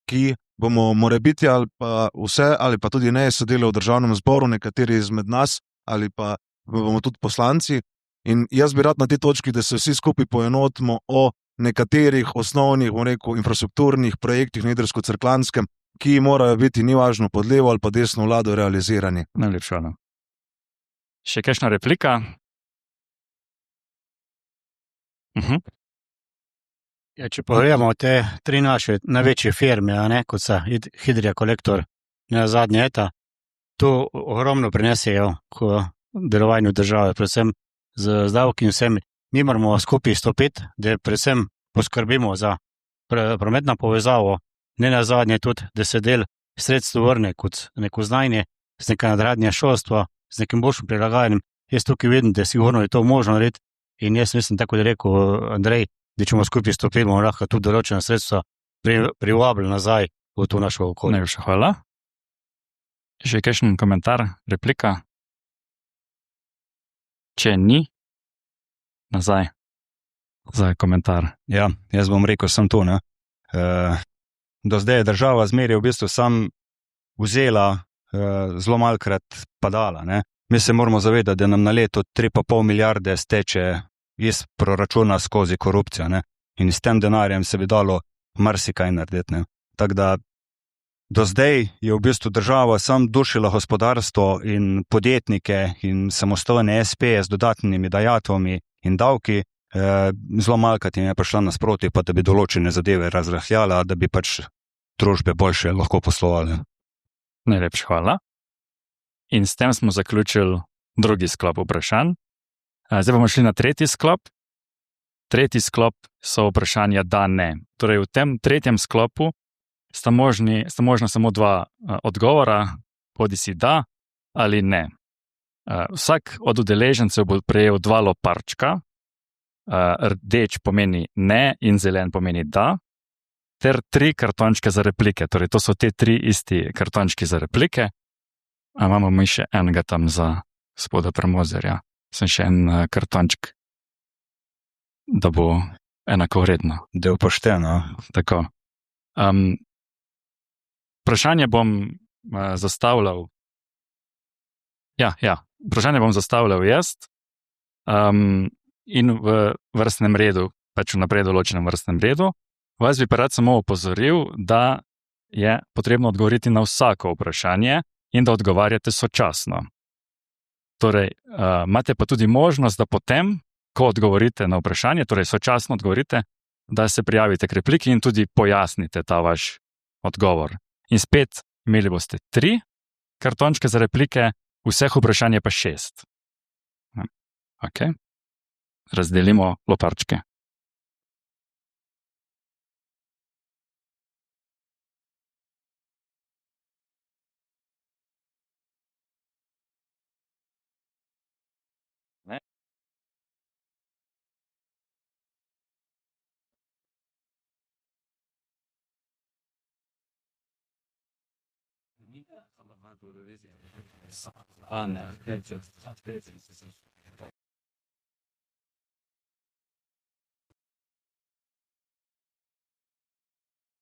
ki bomo morebiti ali pa vse, ali pa tudi ne sedeli v državnem zboru, nekateri izmed nas, ali pa bomo tudi poslanci. In jaz bi rad na tej točki, da se vsi skupaj poenotimo o nekaterih osnovnih, bom rekel, infrastrukturnih projektih na Idrijsko-Cerkljanskem, ki morajo biti, ni važno, pod levo ali pa desno vlado realizirani.
Najlepša hvala. Še kakšna replika?
Ja, če pogledamo te 3 naše največje firme, kot so Hidrija Kolektor, nazadnje ETA, to ogromno prinesejo k delovanju države, predvsem z davki in vsem. Mi moramo skupaj stopiti, da predvsem poskrbimo za prometno povezavo, ne nazadnje tudi, da se del sredstev vrne kot neko znanje, z neka nadgradnja šolstva, z nekim boljšim prilagajanjem. Jaz tukaj vidim, da sigurno je to možno narediti in jaz mislim, tako da je rekel Andrej, da če bomo skupaj stopili, bomo lahko tudi določena sredstva privabili nazaj v to našo okolje.
Najlepša hvala. Še kakšen komentar, replika? Če ni, nazaj za komentar.
Ja, jaz bom rekel sem to. Do zdaj je država zmeraj v bistvu sam vzela, zelo malkrat pa dala. Mi se moramo zavedati, da nam na leto 3,5 milijarde steče iz proračuna skozi korupcijo. In s tem denarjem se bi dalo marsikaj narediti. Tako da do zdaj je v bistvu država sam dušila gospodarstvo in podjetnike in samostojne SP-je z dodatnimi dajatvami in davki, zelo malkrat jim je prišla nasproti, pa da bi določene zadeve razrahljala, da bi pač družbe boljše lahko poslovale.
Najlepša hvala. In s tem smo zaključili drugi sklop vprašanj. Zdaj bomo šli na tretji sklop. Tretji sklop so vprašanja da, ne. Torej v tem tretjem sklopu sta možna samo 2 odgovora, bodisi da ali ne. Vsak od udeležencev bo prejel 2 loparčka, rdeč pomeni ne in zelen pomeni da, ter 3 kartončke za replike. Torej to so te 3 isti kartončki za replike. Imamo mi še enega tam za gospoda Premozerja. Sem še en kartonček, da bo enakovredno.
Da je upošteno.
Tako. Vprašanje bom zastavljal. Vprašanje bom zastavljal jaz in v vrstnem redu, pač vnaprej določenem vrstnem redu. Vas bi pa rad samo opozoril, da je potrebno odgovoriti na vsako vprašanje in da odgovarjate sočasno. Torej, imate pa tudi možnost, da potem, ko odgovorite na vprašanje, torej sočasno odgovorite, da se prijavite k repliki in tudi pojasnite ta vaš odgovor. In spet imeli boste 3 kartončke za replike, vseh vprašanj je pa 6. Ok. Razdelimo loparčke.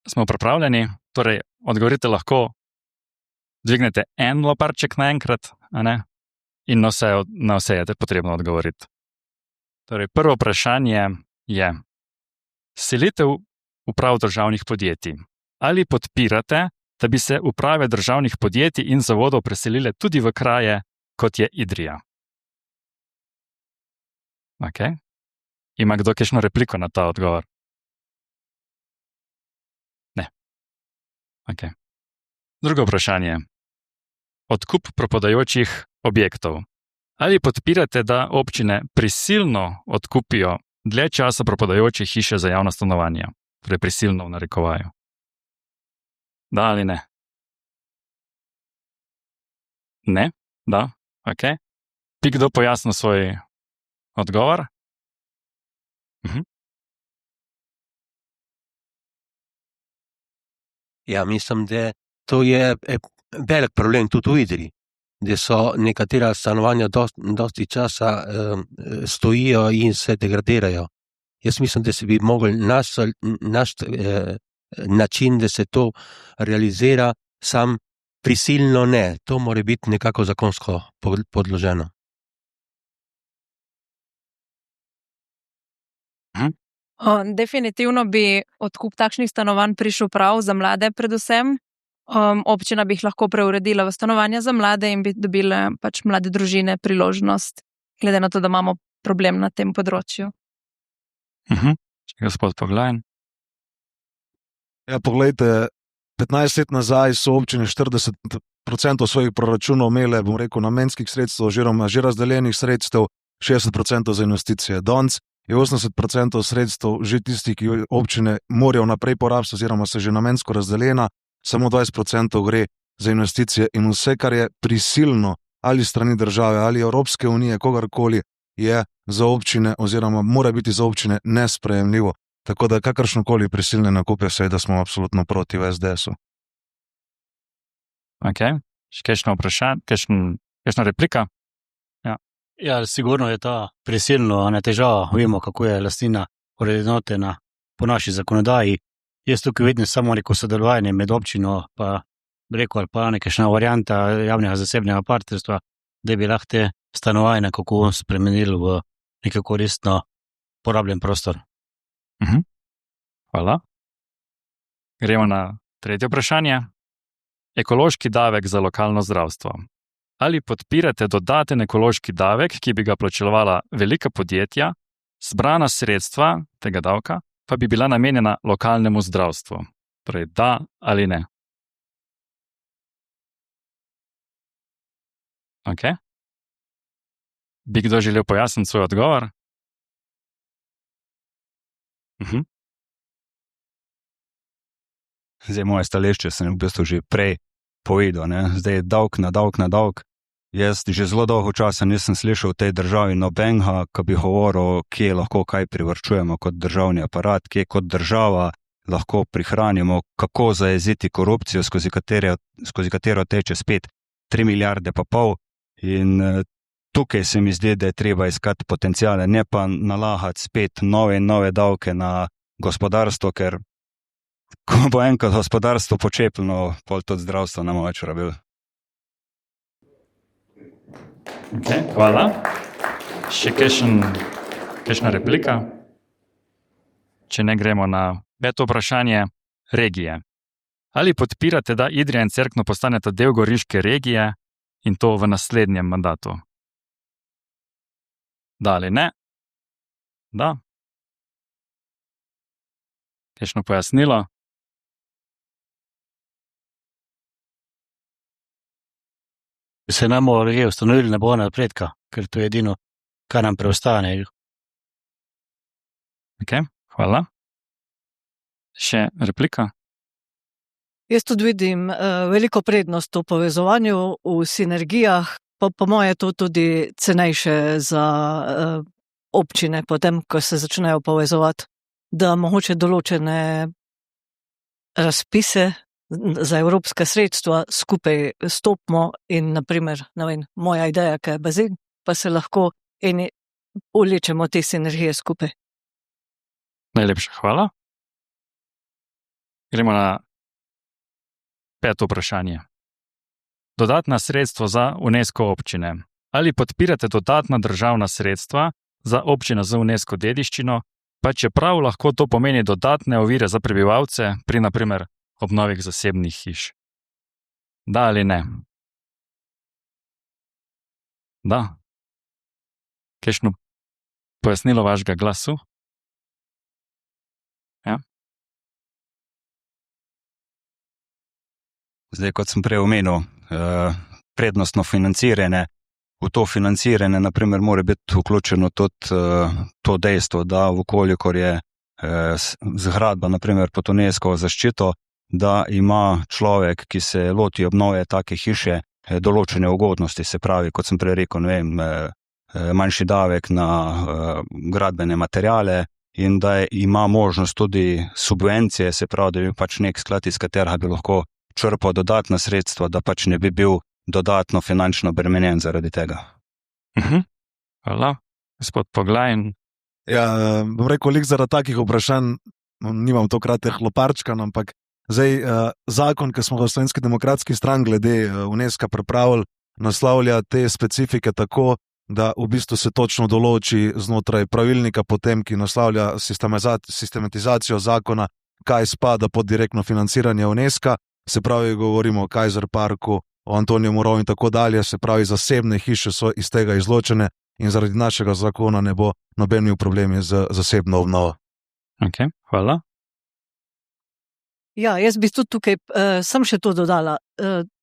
Smo pripravljeni? Torej, odgovorite lahko, dvignete en loparček naenkrat, in na vse je potrebno odgovoriti. Torej, prvo vprašanje je: selitev uprav državnih podjetij. Ali podpirate, da bi se uprave državnih podjetij in zavodov preselile tudi v kraje, kot je Idrija? Ok. Ima kdo kakšno repliko na ta odgovor? Ne. Ok. Drugo vprašanje. Odkup propadajočih objektov. Ali podpirate, da občine prisilno odkupijo dlje časa propadajoče hiše za javno stanovanje? Torej prisilno v narekovaju. Da ali ne? Ne? Da? Ok. Bi kdo pojasnil svoj odgovor?
Ja, mislim, da to je velik problem tudi v Idriji, da so nekatera stanovanja dosti časa stojijo in se degradirajo. Jaz mislim, da se bi mogli naš način, da se to realizira, sam prisilno ne. To mora biti nekako zakonsko podloženo.
Definitivno bi odkup takšnih stanovanj prišel prav za mlade predvsem. Občina bi jih lahko preuredila v stanovanja za mlade in bi dobile pač mlade družine priložnost, glede na to, da imamo problem na tem področju.
Gospod Poglajn.
Ja, poglejte, 15 let nazaj so občine 40% svojih proračunov imele, bom rekel, namenskih sredstev oziroma že razdeljenih sredstev, 60% za investicije. Danes je 80% sredstev že tistih, ki občine morajo naprej porabiti oziroma so že namensko razdeljena, samo 20% gre za investicije in vse, kar je prisilno ali strani države ali Evropske unije, kogarkoli, je za občine oziroma mora biti za občine nesprejemljivo. Tako da kakršnokoli prisilne nakupe, seveda smo absolutno proti v SDS-u.
Ok, še kakšno vprašanje, kakšna replika?
Ja, sigurno je ta prisilno težava. Vemo, kako je lastnina urednotena po naši zakonodaji. Jaz tukaj vidim samo neko sodelovanje med občino pa ali pa nekakšna varianta javnega zasebnega partnerstva, da bi lahko te stanovanja nekako spremenili v neko koristno porabljen prostor.
Hvala. Gremo na tretje vprašanje. Ekološki davek za lokalno zdravstvo. Ali podpirate dodaten ekološki davek, ki bi ga plačevala velika podjetja, zbrana sredstva tega davka pa bi bila namenjena lokalnemu zdravstvu? Torej, da ali ne? Ok. Bi kdo želel pojasniti svoj odgovor?
Zdaj, moje stališče sem v bistvu že prej povedal, ne? Zdaj davek na davek. Jaz že zelo dolgo časa nisem slišal v tej državi nobenega, ki bi govoril, kje lahko kaj privarčujemo kot državni aparat, kje kot država lahko prihranimo, kako zajeziti korupcijo, skozi katero teče spet 3,5 milijarde. In tukaj se mi zdi, da je treba iskati potencijale, ne pa nalagati spet nove in nove davke na gospodarstvo, ker ko bo enkrat gospodarstvo počepljeno, pol tudi zdravstvo ne bomo več rabili.
Ok, hvala. Še kakšna replika? Če ne, gremo na peto vprašanje. Regije. Ali podpirate, da Idrija in Cerkno postaneta del goriške regije in to v naslednjem mandatu? Da ali ne? Da. Kakšno pojasnilo?
Se nam regije ustanovili, ne bo napredka, ker to je edino, kar nam preostane.
Ok, hvala. Še replika?
Jaz tudi vidim veliko prednost v povezovanju, v sinergijah, pa po moje to tudi cenejše za občine, potem, ko se začnejo povezovati, da mogoče določene razpise za evropska sredstva skupaj stopimo in, naprimer, ne vem, moja ideja, ki je bazen, pa se lahko ulečemo te sinergije skupaj.
Najlepša hvala. Gremo na peto vprašanje. Dodatna sredstva za UNESCO občine. Ali podpirate dodatna državna sredstva za občino z UNESCO dediščino, pa čeprav lahko to pomeni dodatne ovire za prebivalce pri, naprimer, obnovih zasebnih hiš? Da ali ne? Da. Kakšno pojasnilo vašega glasu? Ja.
Zdaj, kot sem prej omenil, prednostno financiranje v to financiranje, naprimer, mora biti vključeno tudi to dejstvo, da vkolikor je zgradba, naprimer pod UNESCO zaščito, da ima človek, ki se loti obnove take hiše, določene ugodnosti, se pravi, kot sem prej rekel, ne vem, manjši davek na gradbene materiale in da ima možnost tudi subvencije, se pravi, da bi pač nek sklad, iz katerega bi lahko črpal dodatna sredstva, da pač ne bi bil dodatno finančno obremenjen zaradi tega.
Hvala. Gospod Poglajn.
Ja, bom rekel, zaradi takih vprašanj nimam tokrat hloparčkan, ampak zdaj zakon, ki smo ga v Slovenski demokratski stranki glede UNESCO pripravili, naslavlja te specifike tako, da v bistvu se točno določi znotraj pravilnika potem, ki naslavlja sistematizacijo zakona, kaj spada pod direktno financiranje UNESCO, se pravi, govorimo o Kaiser Parku, o Antoniju Morovu in tako dalje, se pravi, zasebne hiše so iz tega izločene in zaradi našega zakona ne bo nobenih problemi z zasebno obnovo.
Ok, hvala.
Ja, jaz bi tudi tukaj sem še to dodala.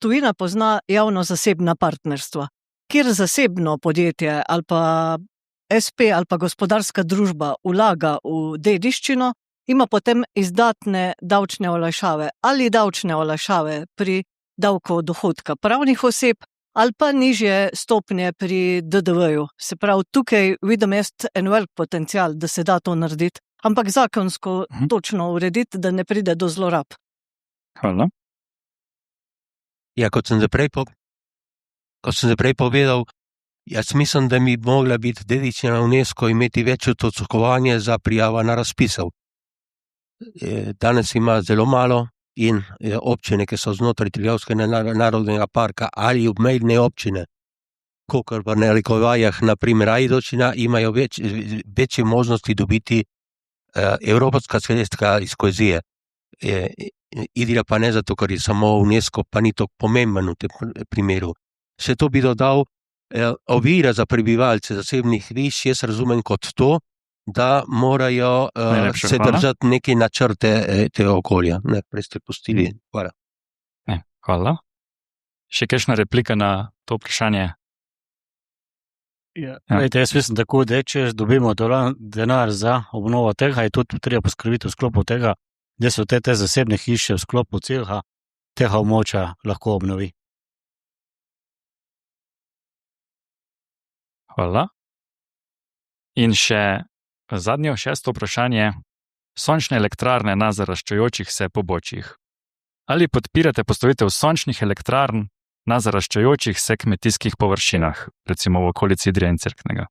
Tujina pozna javno-zasebna partnerstva, kjer zasebno podjetje ali pa SP ali pa gospodarska družba vlaga v dediščino, ima potem izdatne davčne olajšave ali davčne olajšave pri davku od dohodka pravnih oseb ali pa nižje stopnje pri DDV-ju. Se pravi, tukaj vidim jaz en velik potencial, da se da to narediti, ampak zakonsko točno urediti, da ne pride do zlorab.
Hvala.
Ja, kot sem zdaj prej povedal, jaz mislim, da bi mogla biti dediščina UNESCO imeti večjo točkovanje za prijava na razpisov. Danes ima zelo malo in občine, ki so znotraj Triglavskega narodnega parka ali obmejne občine, kakor v narekovajih, na primer Ajdovščina, imajo večje možnosti dobiti evropska sredstva iz kohezije. Idrija pa ne zato, ker je samo UNESCO, pa ni tako pomemben v tem primeru. Še to bi dodal, ovira za prebivalce zasebnih hiš, jaz razumem kot to, da morajo se držati neke načrte tega okolja. Ne, prej ste pustili. Hvala.
Hvala. Še kakšna replika na to vprašanje?
Ja. Jaz mislim tako, da če dobimo denar za obnovo tega, je tudi treba poskrbiti v sklopu tega, da so te zasebne hiše v sklopu celega tega območja lahko obnovi.
Hvala. In še zadnje, šesto vprašanje. Sončne elektrarne na zaraščajočih se pobočjih. Ali podpirate postavitev sončnih elektrarn na zaraščajočih se kmetijskih površinah, recimo v okolici Idrije in Cerknega?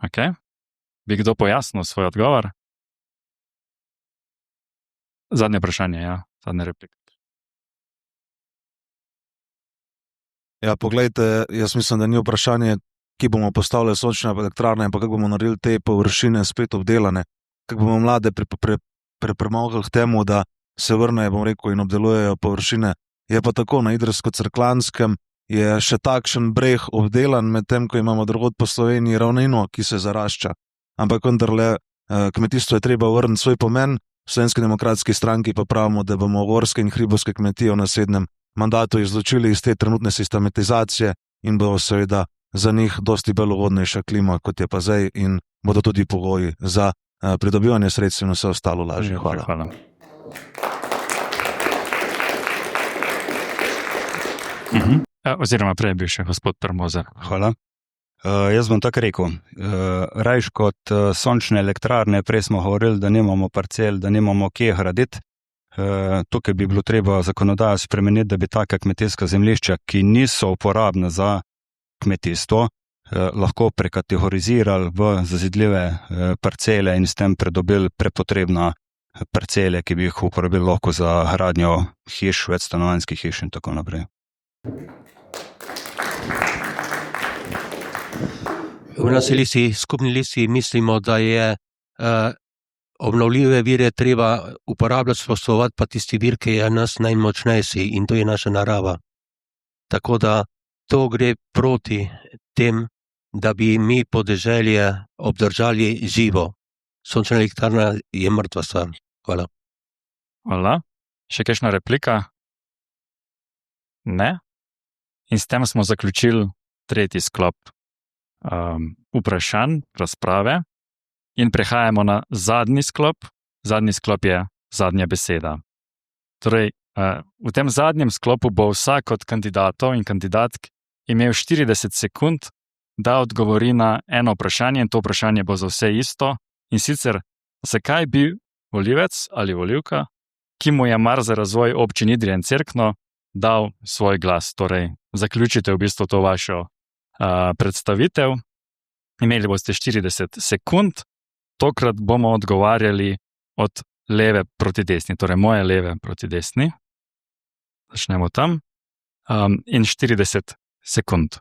Ok. Bi kdo pojasnil svoj odgovor? Zadnje vprašanje, ja. Zadnja replika.
Ja, poglejte, jaz mislim, da ni vprašanje, ki bomo postavili sončne elektrarne, ampak kako bomo naredili te površine spet obdelane, kako bomo mlade premogli k temu, da se vrnejo, bom rekel, in obdelujejo površine. Je pa tako, na Idrijsko-Cerkljanskem je še takšen breg obdelan, medtem ko imamo drugod po Sloveniji ravnino, ki se zarašča. Ampak vendarle kmetijstvo je treba vrniti svoj pomen, v Slovenski demokratski stranki pa pravimo, da bomo gorske in hribovske kmetije v naslednjem mandatu izločili iz te trenutne sistematizacije in bo seveda za njih dosti bolj ugodnejša klima, kot je pa zdaj, in bodo tudi pogoji za pridobivanje sredstev in vse ostalo lažje. Hvala.
Hvala. Oziroma prej je bil še gospod Prmozer.
Hvala. Jaz bom tako rekel, rajš kot sončne elektrarne, prej smo govorili, da nimamo parcel, da nimamo kje graditi. Tukaj bi bilo treba zakonodajo spremeniti, da bi taka kmetijska zemljišča, ki niso uporabna za kmetijstvo, lahko prekategorizirali v zazidljive parcele in s tem pridobili prepotrebna parcele, ki bi jih uporabili lahko za gradnjo hiš, večstanovanjskih hiš in tako naprej.
V naši skupni listi mislimo, da je obnovljive vire treba uporabljati, spoštovati pa tisti vir, ki je nas najmočnejši, in to je naša narava. Tako da to gre proti tem, da bi mi podeželje obdržali živo. Sončna elektrarna je mrtva stvar. Hvala.
Hvala. Še kakšna replika? Ne? In s tem smo zaključili tretji sklop vprašanj, razprave in prehajamo na zadnji sklop. Zadnji sklop je zadnja beseda. Torej, v tem zadnjem sklopu bo vsak od kandidatov in kandidatk imel 40 sekund, da odgovori na eno vprašanje in to vprašanje bo za vse isto. In sicer, zakaj bi volivec ali volivka, ki mu je mar za razvoj občin Idrija in Cerkno, dal svoj glas. Torej, zaključite v bistvu to vašo predstavitev. Imeli boste 40 sekund, tokrat bomo odgovarjali od leve proti desni, torej moje leve proti desni. Začnemo tam. In 40 sekund.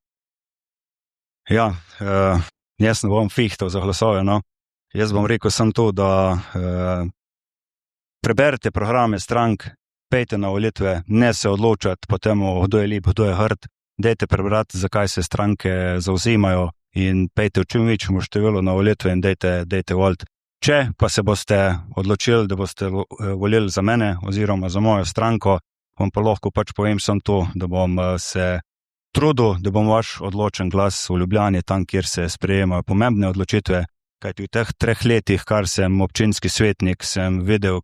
Ja, jaz ne bom fihtal za glasove, no. Jaz bom rekel samo to, da preberite programe strank, pejte na volitve, ne se odločati po temu, kdo je lep, kdo je hrd, dajte prebrati, zakaj se stranke zavzemajo in pejte v čim večjemu številu na volitve in dajte voliti. Če pa se boste odločili, da boste volili za mene oziroma za mojo stranko, vam pa lahko pač povem samo to, da bom se trudil, da bom vaš odločen glas v Ljubljani, tam, kjer se sprejemajo pomembne odločitve, kajti v teh 3 letih, kar sem občinski svetnik, sem videl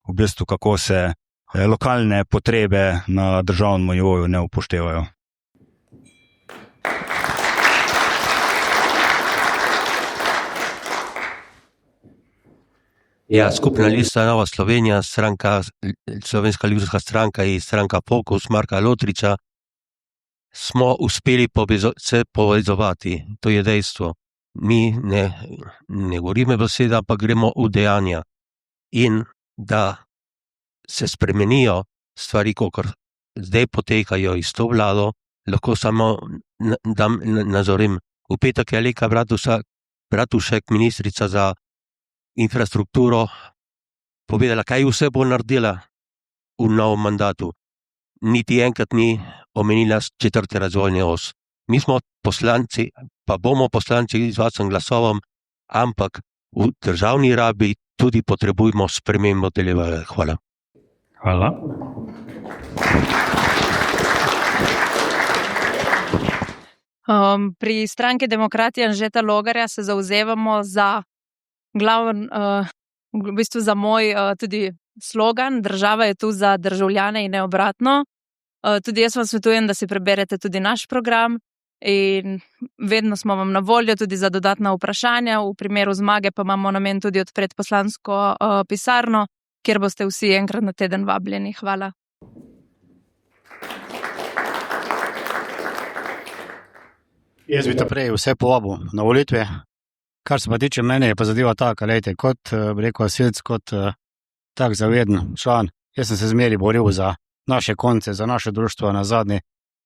v bistvu, kako se lokalne potrebe na državnem nivoju ne upoštevajo.
Ja, skupna lista Nova Slovenija, Slovenska ljudska stranka in stranka Fokus Marka Lotriča smo uspeli se povezovati, to je dejstvo. Mi ne govorimo besede, ampak gremo v dejanja. In da se spremenijo stvari, kakor zdaj potekajo iz to vlado, lahko samo nazorim. V petek je Alenka Bratušek, ministrica za infrastrukturo, povedala, kaj vse bo naredila v novem mandatu. Niti enkrat ni omenila 4. razvojne os. Mi smo poslanci, pa bomo poslanci z vašim glasovom, ampak v državni rabi tudi potrebujemo spremembo delovanja. Hvala.
Hvala.
Pri stranki Demokrati Anžeta Logarja se zavzemamo za v bistvu za moj tudi slogan, država je tu za državljane in ne obratno. Tudi jaz vam svetujem, da si preberete tudi naš program in vedno smo vam na voljo tudi za dodatna vprašanja. V primeru zmage pa imamo namen tudi odpreti poslansko pisarno, kjer boste vsi enkrat na teden vabljeni. Hvala.
Jaz bi prej vse povabil na volitve. Kar se pa tiče mene, je pa zadeva taka, lejte, kot rekel Vasilc, kot tak zaveden član. Jaz sem se zmeri boril za naše konce, za naše društvo na zadnji.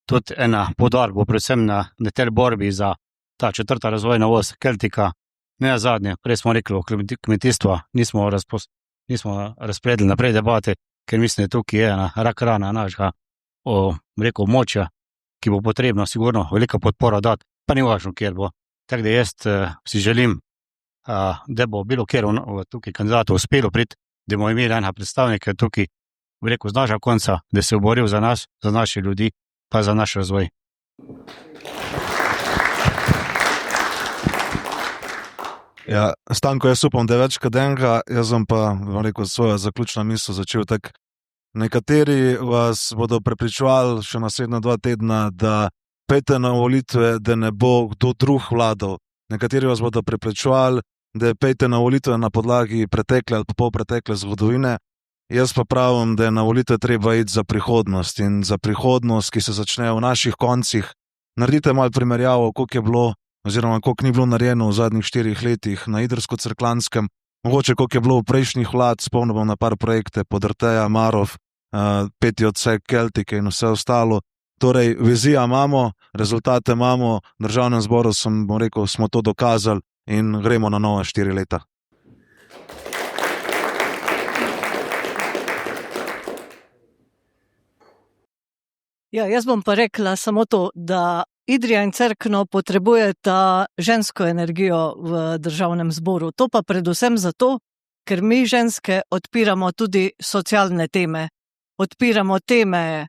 Tudi ena poudarek bo predvsem na tej borbi za ta 4. razvojna os Keltika. Ne na zadnje, prej smo rekli o kmetijstvu, nismo razpredili naprej debate, ker mislim, da tukaj je ena rak rana našega območja, ki bo potrebno sigurno velika podpora dati, pa ni važno, kjer bo. Tako da jaz si želim, da bo bilo kjer tukaj kandidatov uspelo priti, da bomo imeli enega predstavnika tukaj, z našega konca, da se je boril za nas, za naše ljudi, pa za naš razvoj.
Ja, Stanko, jaz upam, da je več kot enega, jaz bom pa svojo zaključno misel začel tako. Nekateri vas bodo prepričevali še naslednja 2 tedna, da pejte na volitve, da ne bo kdo drug vladal. Nekateri vas bodo prepričevali, da pejte na volitve na podlagi pretekle ali polpretekle zgodovine. Jaz pa pravim, da je na volitve treba iti za prihodnost in za prihodnost, ki se začne v naših koncih. Naredite malo primerjavo, koliko je bilo oziroma koliko ni bilo narejeno v zadnjih 4 letih na Idrsko-Cerklanskem, mogoče koliko je bilo v prejšnjih vlad, spomnim bom na par projekte, Podrteja, Marov, 5. odsek Keltike in vse ostalo. Torej, vizija imamo, rezultate imamo, v državnem zboru smo to dokazali in gremo na nova 4 leta.
Ja, jaz bom pa rekla samo to, da Idrija in Cerkno potrebujeta žensko energijo v državnem zboru. To pa predvsem zato, ker mi ženske odpiramo tudi socialne teme. Odpiramo teme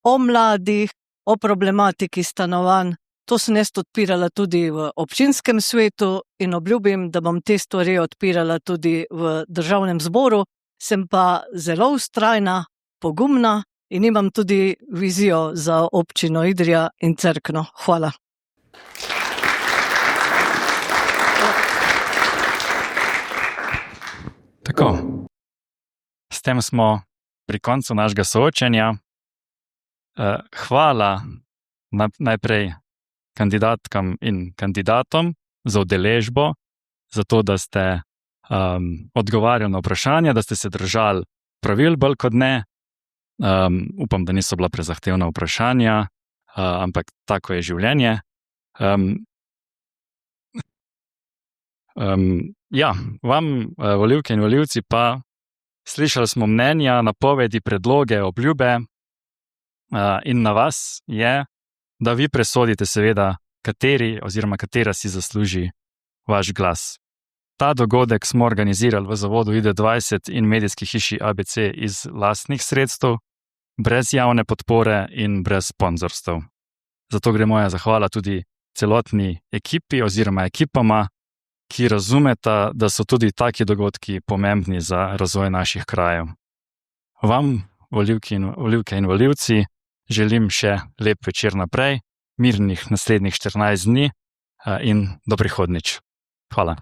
o mladih, o problematiki stanovanj. To sem jaz odpirala tudi v občinskem svetu in obljubim, da bom te stvari odpirala tudi v državnem zboru. Sem pa zelo vztrajna, pogumna in imam tudi vizijo za občino Idrija in Cerkno. Hvala.
Tako. S tem smo pri koncu našega soočenja. Hvala najprej kandidatkam in kandidatom za udeležbo, za to, da ste odgovarjali na vprašanja, da ste se držali pravil bolj kot ne. Upam, da niso bila prezahtevna vprašanja, ampak tako je življenje. Vam, volivke in volivci, pa slišali smo mnenja, napovedi, predloge, obljube in na vas je, da vi presodite seveda, kateri oziroma katera si zasluži vaš glas. Ta dogodek smo organizirali v zavodu ID20 in medijski hiši ABC iz lastnih sredstev, brez javne podpore in brez sponzorstev. Zato gre moja zahvala tudi celotni ekipi oziroma ekipama, ki razumeta, da so tudi taki dogodki pomembni za razvoj naših krajev. Vam, volivke in volivci, želim še lep večer naprej, mirnih naslednjih 14 dni in do prihodnjič. Hvala.